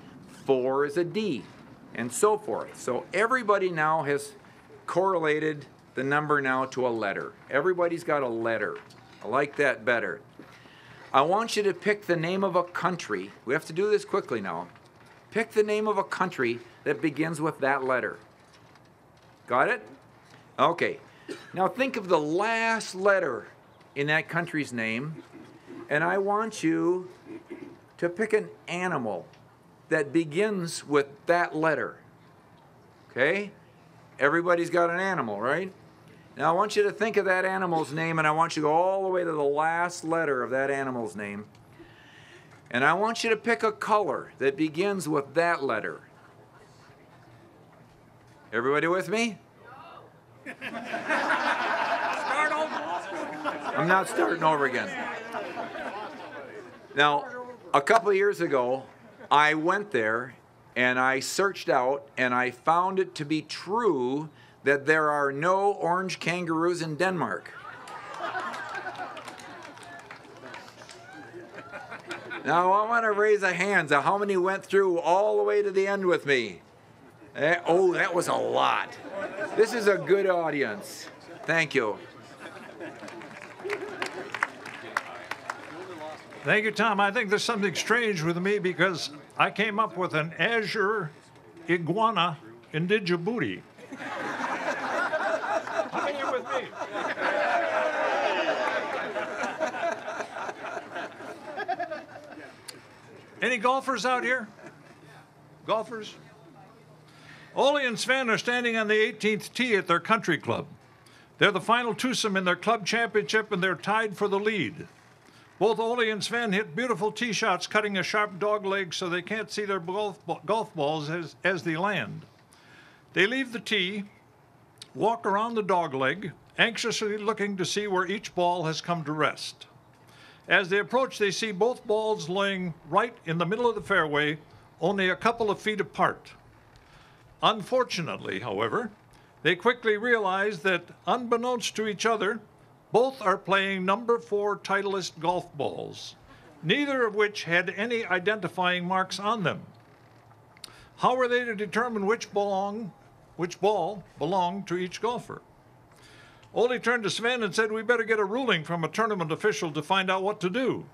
4 is a D. And so forth. So everybody now has correlated the number now to a letter. Everybody's got a letter. I like that better. I want you to pick the name of a country. We have to do this quickly now. Pick the name of a country that begins with that letter. Got it? Okay. Now think of the last letter in that country's name, and I want you to pick an animal that begins with that letter. Okay? Everybody's got an animal, right? Now I want you to think of that animal's name, and I want you to go all the way to the last letter of that animal's name. And I want you to pick a color that begins with that letter. Everybody with me? Start over. I'm not starting over again. Now, a couple of years ago, I went there and I searched out and I found it to be true that there are no orange kangaroos in Denmark. Now, I want to raise a hands of how many went through all the way to the end with me. Oh, that was a lot. This is a good audience. Thank you. Thank you, Tom. I think there's something strange with me because I came up with an azure iguana in Djibouti. Come here with me. Any golfers out here? Golfers? Ole and Sven are standing on the 18th tee at their country club. They're the final twosome in their club championship, and they're tied for the lead. Both Ole and Sven hit beautiful tee shots, cutting a sharp dog leg so they can't see their golf balls as they land. They leave the tee, walk around the dog leg, anxiously looking to see where each ball has come to rest. As they approach, they see both balls laying right in the middle of the fairway, only a couple of feet apart. Unfortunately, however, they quickly realize that, unbeknownst to each other, both are playing number 4 Titleist golf balls, neither of which had any identifying marks on them. How were they to determine which ball belonged to each golfer? Ole turned to Sven and said, "We better get a ruling from a tournament official to find out what to do.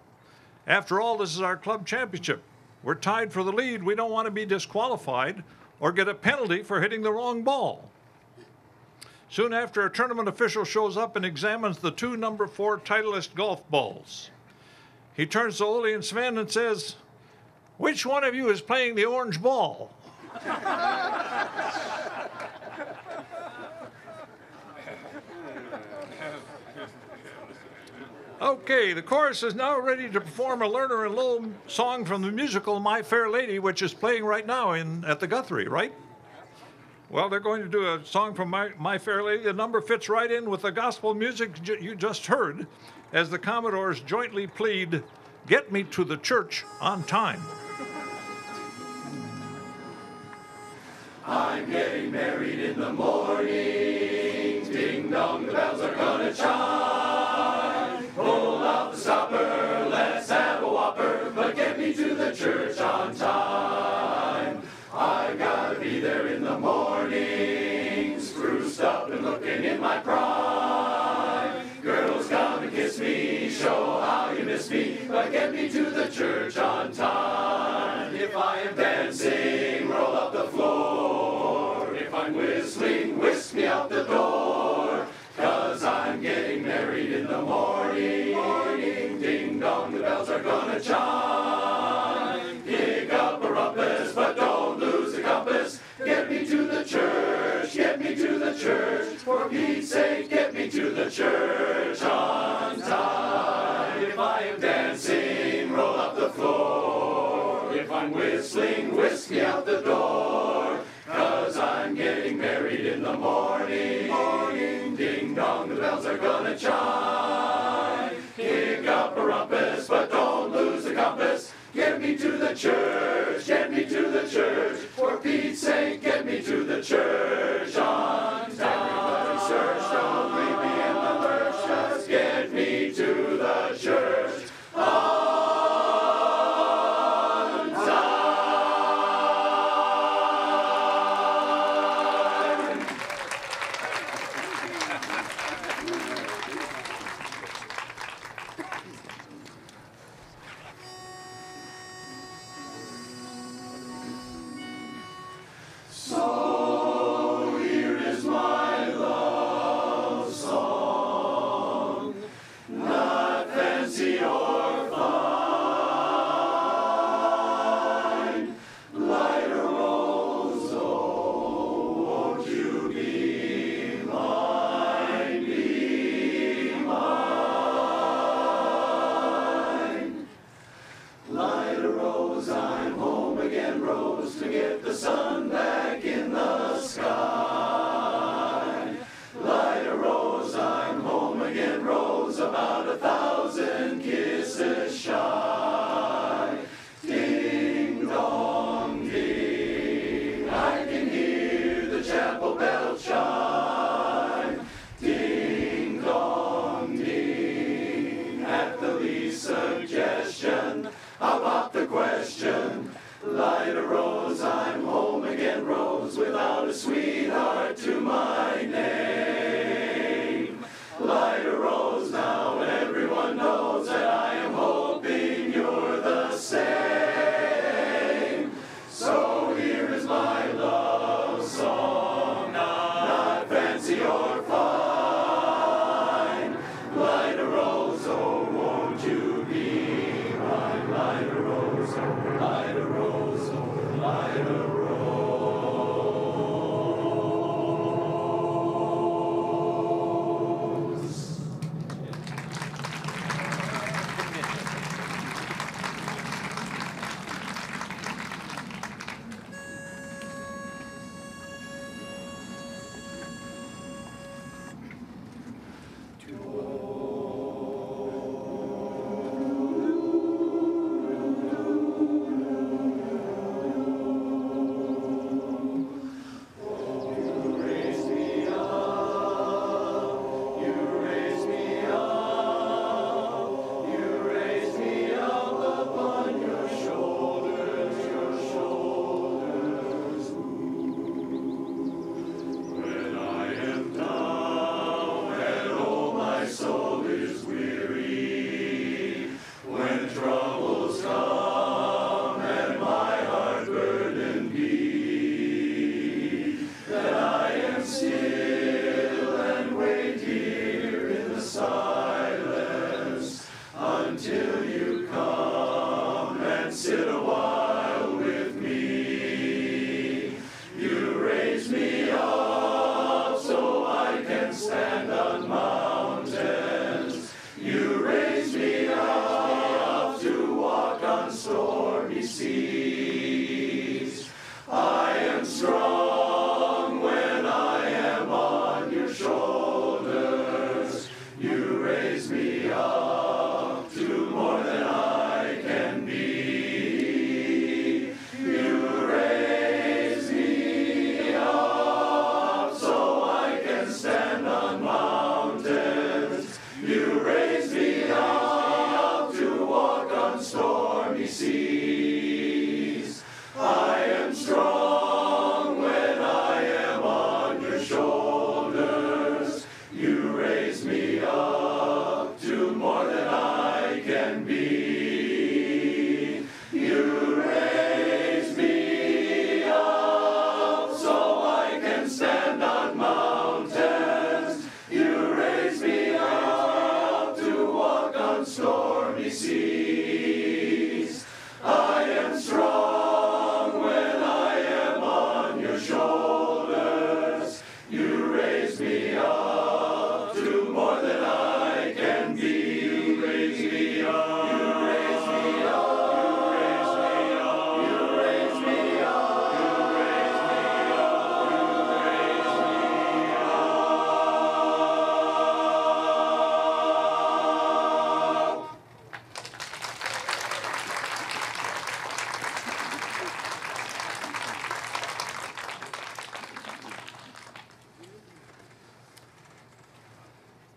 After all, this is our club championship. We're tied for the lead. We don't want to be disqualified or get a penalty for hitting the wrong ball." Soon after, a tournament official shows up and examines the 2 number 4 Titleist golf balls. He turns to Ole and Sven and says, "Which one of you is playing the orange ball?" Okay, the chorus is now ready to perform a Lerner and Loewe song from the musical My Fair Lady, which is playing right now at the Guthrie, right? Well, they're going to do a song from My Fair Lady. The number fits right in with the gospel music you just heard as the Commodores jointly plead, "Get me to the church on time." I'm getting married in the morning. Ding dong, the bells are gonna chime. Pull out the stopper, let's have a whopper, but get me to the church on time. I gotta be there in the morning, spruced up and looking in my prime. Girls come and kiss me, show how you miss me, but get me to the church on time. If I am dancing, roll up the floor. If I'm whistling, whisk me out the door. 'Cause I'm getting married in the morning. Morning, ding dong, the bells are gonna chime. Pick up a rumpus, but don't lose the compass. Get me to the church, get me to the church. For Pete's sake, get me to the church on time. If I am dancing, roll up the floor. If I'm whistling, whisk me out the door. 'Cause I'm getting married in the morning. Morning, ding dong, the bells are gonna chime. Kick up a rumpus, but don't lose the compass. Get me to the church, get me to the church. For Pete's sake, get me to the church on time. Everybody search, don't leave me in the lurch. Just get me to the church on time.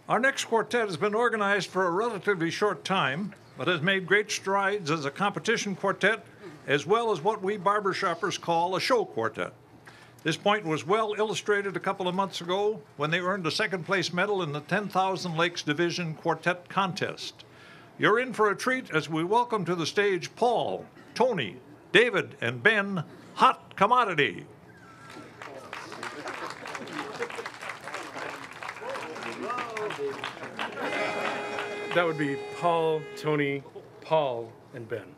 Our next quartet has been organized for a relatively short time, but has made great strides as a competition quartet, as well as what we barbershoppers call a show quartet. This point was well illustrated a couple of months ago when they earned a second-place medal in the 10,000 Lakes Division Quartet Contest. You're in for a treat as we welcome to the stage Paul, Tony, David, and Ben, Hot Commodity. That would be Paul, Tony, Paul, and Ben.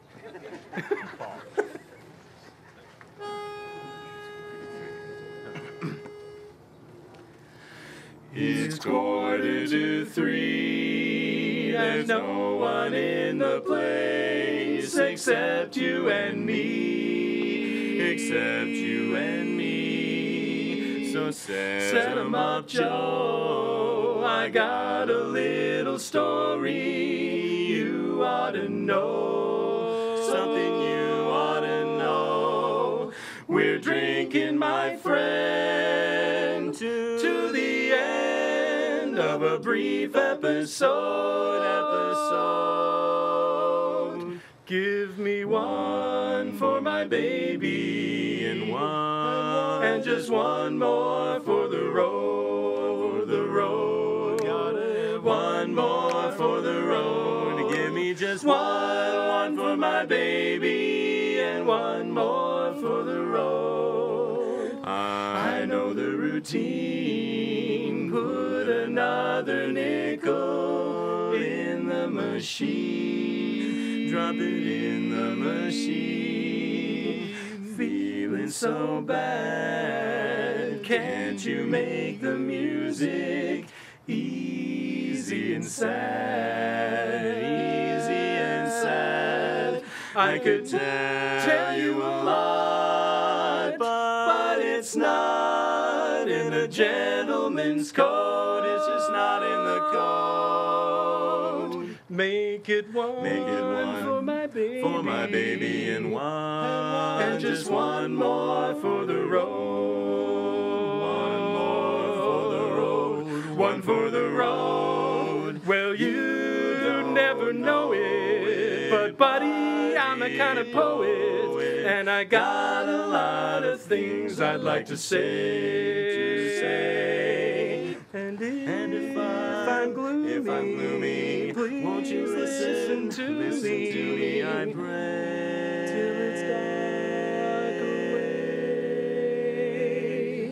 It's 2:45. There's no one in the place except you and me. Except you and me. So set 'em up, Joe. I got a little story you ought to know. Something you ought to know. We're drinking, my friend, to the end of a brief episode. Give me one for my baby and just one more for the road. One more for the road. Give me just one for my baby and one more for the road. I know the routine. Put another nickel in the machine. Drop it in the machine. Feel feeling so bad. Can't you make the music easy and sad? Easy and sad. I could tell you a lot, but it's not in the gentleman's code. It's just not in the code. Make it one for my baby, and one, and just one more for the road. One more for the road. One for the road. Well, you never know it, but buddy, I'm a kind of poet, and I got a lot of things I'd like to say. And if I'm gloomy, please won't you listen to me, I pray, till it's dark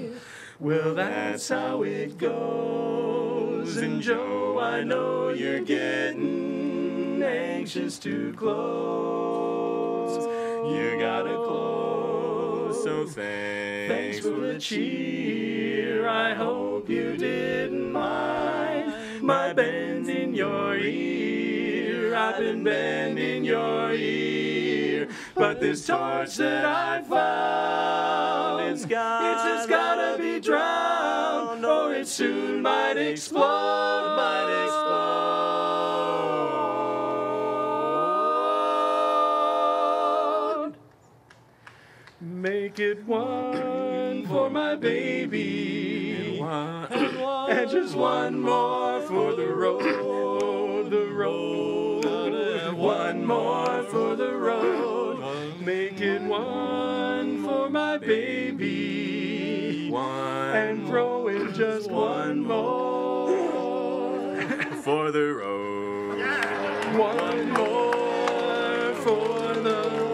away. Well, that's how it goes, and Joe, I know you're getting anxious to close. You gotta close, so thanks for the cheer. I hope you didn't mind my bending your ear. I've been bending your ear, but this torch that I found, it's just gotta be drowned, or it soon might explode, Make it one for my baby, and just one more for the road, one more for the road. Make it one for my baby, and throw in just one more For the road. one more for the road.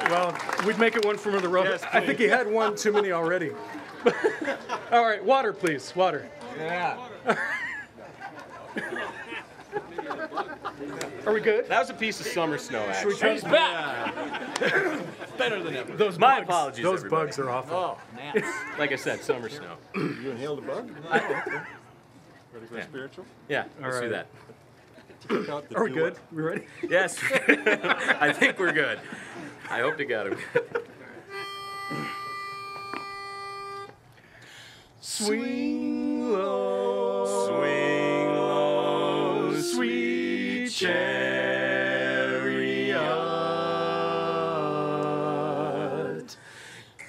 Well, we'd make it one for the road. Yes, I think he had one too many already. All right, water, please. Water. Yeah. Are we good? That was a piece of summer snow, actually. He's back. Better than ever. Those My bugs, apologies, Those everybody. bugs are awful. Oh, man. Like I said, summer snow. You inhaled a bug? Ready for a spiritual? Yeah, let's do right. that. Are we good? We ready? Yes. I think we're good. I hope to God. Swing low, sweet chariot,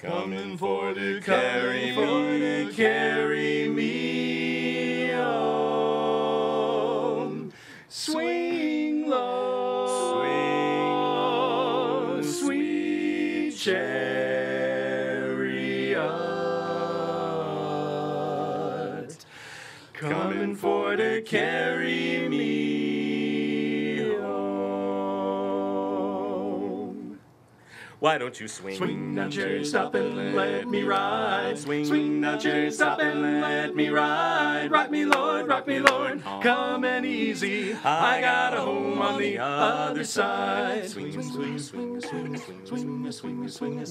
coming for to carry me home. Swing low, sweet chariot, coming for to carry me home. Why don't you swing? Swing down, chariot, stop and let me ride. Swing down, chariot, stop and let me ride. Rock me, Lord, come and easy. I got a home on the other side. Swing, swing, swing, swing, swing, swing, swing, swing,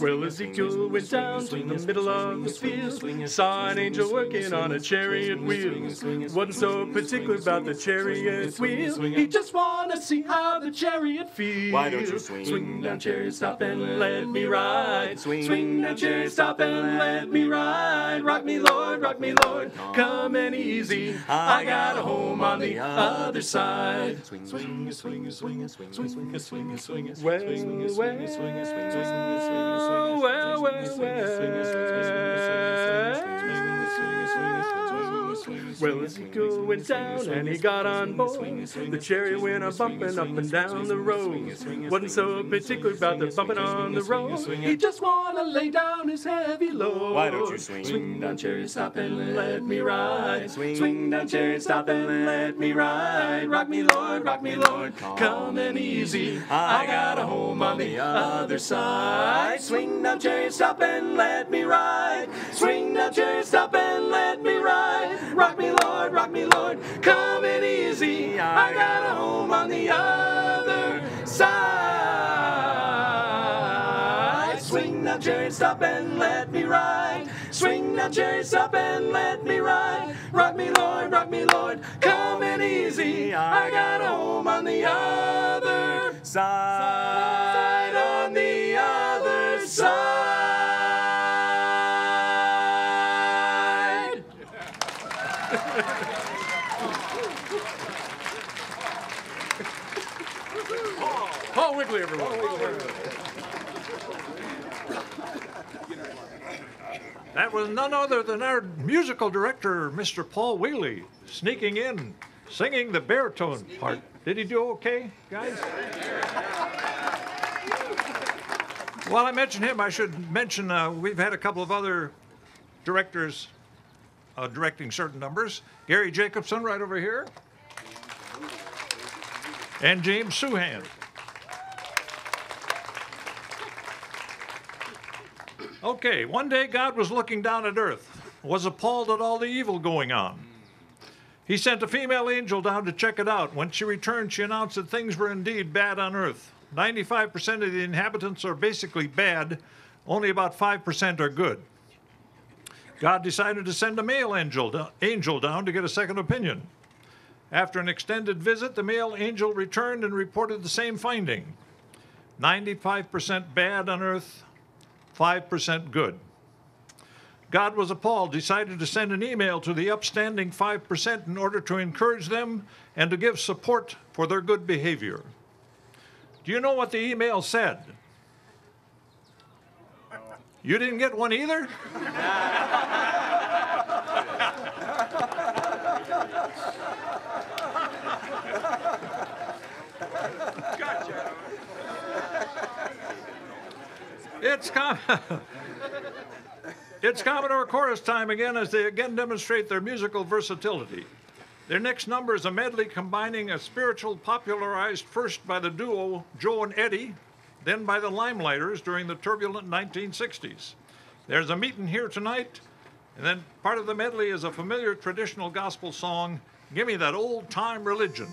Well, well, Ezekiel went down to the middle of the field, saw an angel working on a chariot wheel. Wasn't so particular about the chariot wheel, he just wanted to see how the chariot feels. Why don't you swing? Swing down, chariot, stop and let me ride. Swing down, chariot, stop and let me ride. Rock me, Lord, come and easy. I got a home on the other side. Swing, swing, swing, swing, swing, swing, swing, swing, Well, Well, as he going down and he got on board, the chariot went a bumping up and down the road. Wasn't so particular about the bumping on the road. He just wanna lay down his heavy load. Why don't you swing? Swing down, chariot, stop and let me ride. Swing down, chariot, stop and let me ride. Rock me, Lord, coming easy. I got a home on the other side. Swing down, chariot, stop and let me ride. Swing down, chariot, stop and let me ride. Rock me, Lord, coming easy. I got a home on the other side. Swing down, chariot, stop and let me ride. Swing down, chariot, stop and let me ride. Rock me, Lord, coming easy. I got a home on the other side. On the other side. Paul Wiggly, everyone. That was none other than our musical director, Mr. Paul Wheatley, sneaking in, singing the baritone part. Did he do okay, guys? While I mention him, I should mention we've had a couple of other directors directing certain numbers. Gary Jacobson, right over here, and James Suhan. Okay, one day God was looking down at earth, was appalled at all the evil going on. He sent a female angel down to check it out. When she returned, she announced that things were indeed bad on earth. 95% of the inhabitants are basically bad, only about 5% are good. God decided to send a male angel down to get a second opinion. After an extended visit, the male angel returned and reported the same finding. 95% bad on earth, 5% good. God was appalled, decided to send an email to the upstanding 5% in order to encourage them and to give support for their good behavior. Do you know what the email said? You didn't get one either? Gotcha. It's Commodore Chorus time again as they again demonstrate their musical versatility. Their next number is a medley combining a spiritual popularized first by the duo Joe and Eddie, then by the Limelighters during the turbulent 1960s. There's a meetin' here tonight, and then part of the medley is a familiar traditional gospel song, Give Me That Old Time Religion.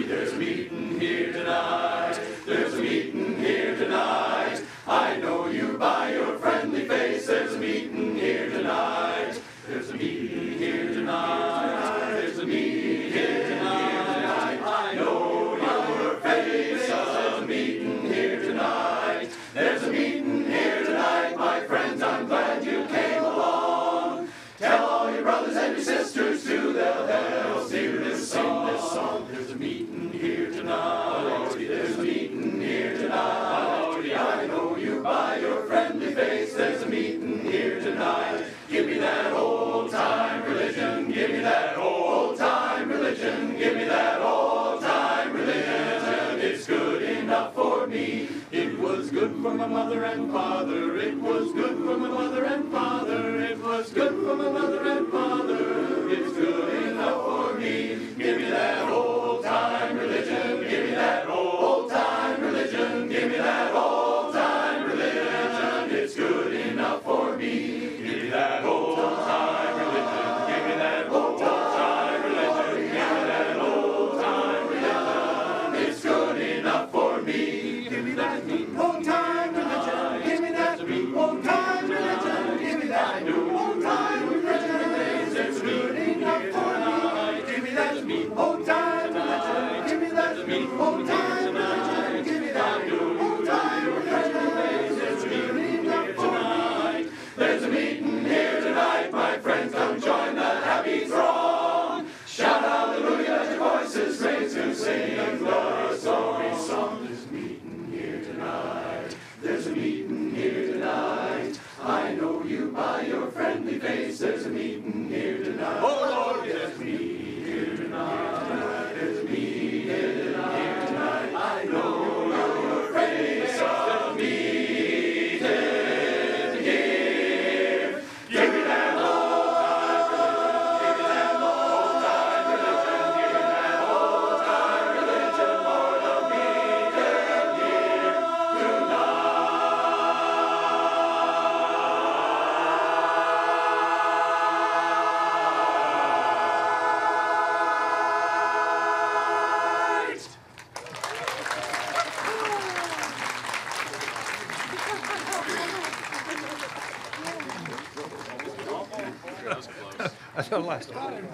There's a meeting here tonight. There's a meeting here tonight. I know you by your friendly face. There's a meeting here tonight. There's a meeting here tonight. There's a meeting here tonight. I know your face. There's a meeting here tonight. There's a meeting here tonight. My friends, I'm glad you came along. Tell all your brothers and your sisters too. They'll help sing this song. There's a meeting here tonight. There's a meeting here tonight. I know you by your friendly face. There's a meeting here tonight. Give me that old time religion. Give me that old time religion. Give me that old time religion. It's good enough for me. It was good for my mother and father. It was good for my mother and father. It was good for my mother and father. It's good enough for me. Give me that old time religion. Give me that old time religion. Give me that old time religion. It's good enough for me. Give me that old time religion. Give me that old time religion. Give me that old time religion. It's good enough for me. Give me that old time religion. Give me that old time religion. Give me that old time religion. That's the last one.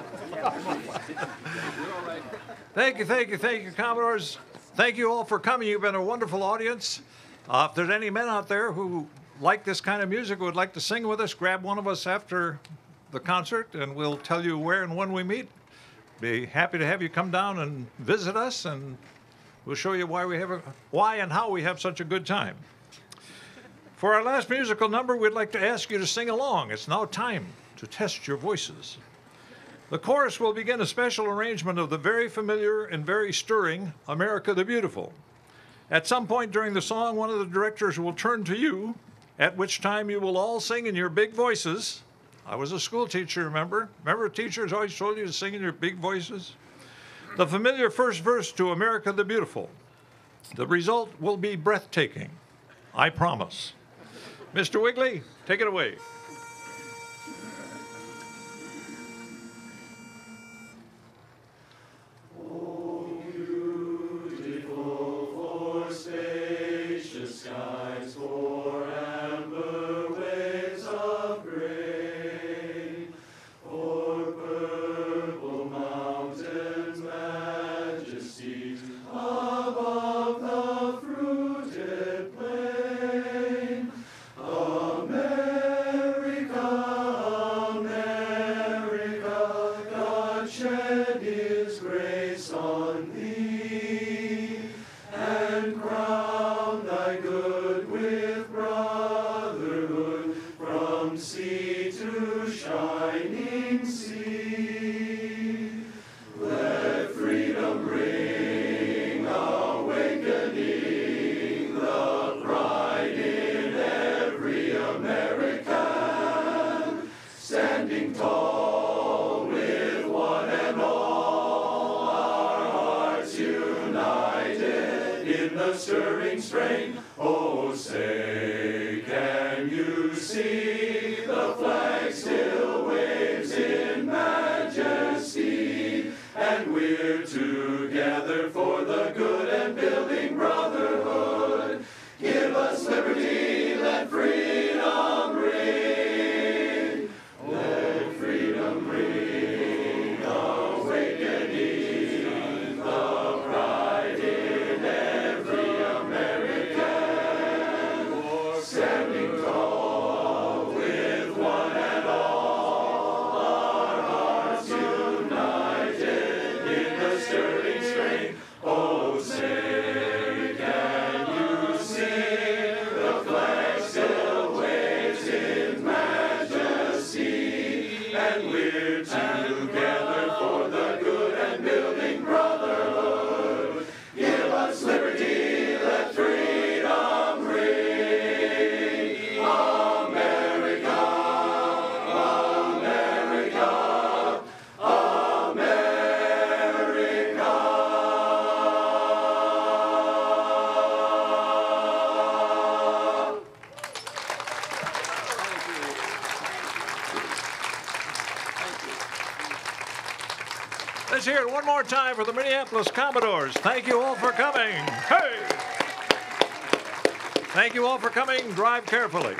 Thank you, Commodores. Thank you all for coming. You've been a wonderful audience. If there's any men out there who like this kind of music, would like to sing with us, grab one of us after the concert, and we'll tell you where and when we meet. Be happy to have you come down and visit us, and we'll show you why and how we have such a good time. For our last musical number, we'd like to ask you to sing along. It's now time to test your voices. The chorus will begin a special arrangement of the very familiar and very stirring America the Beautiful. At some point during the song, one of the directors will turn to you, at which time you will all sing in your big voices. I was a school teacher, remember? Remember teachers always told you to sing in your big voices? The familiar first verse to America the Beautiful. The result will be breathtaking, I promise. Mr. Wigley, take it away. Spacious skies, for amber waves of grain, for purple mountains' majesty, above the fruited plain. America, America, God shed His grace on thee, and crown thy good with brotherhood, from sea to shining sea. Let freedom ring, awakening the pride in every American, standing tall with one and all, our hearts united in the stirring strain. Oh, say, can you see the flag still waves in majesty? And we're together for the good and building brotherhood. Give us liberty, let freedom ring. Let freedom ring, awakening the pride in every American, standing tall with one and all, our hearts united in the stirring strain. Oh, say, can you see the flag still waves in majesty? And we're together for the good and building brotherhood. Give us liberty, let freedom ring. America, America, America. Let's hear it one more time for the Minneapolis Commodores. Thank you all for coming. Hey! Thank you all for coming. Drive carefully.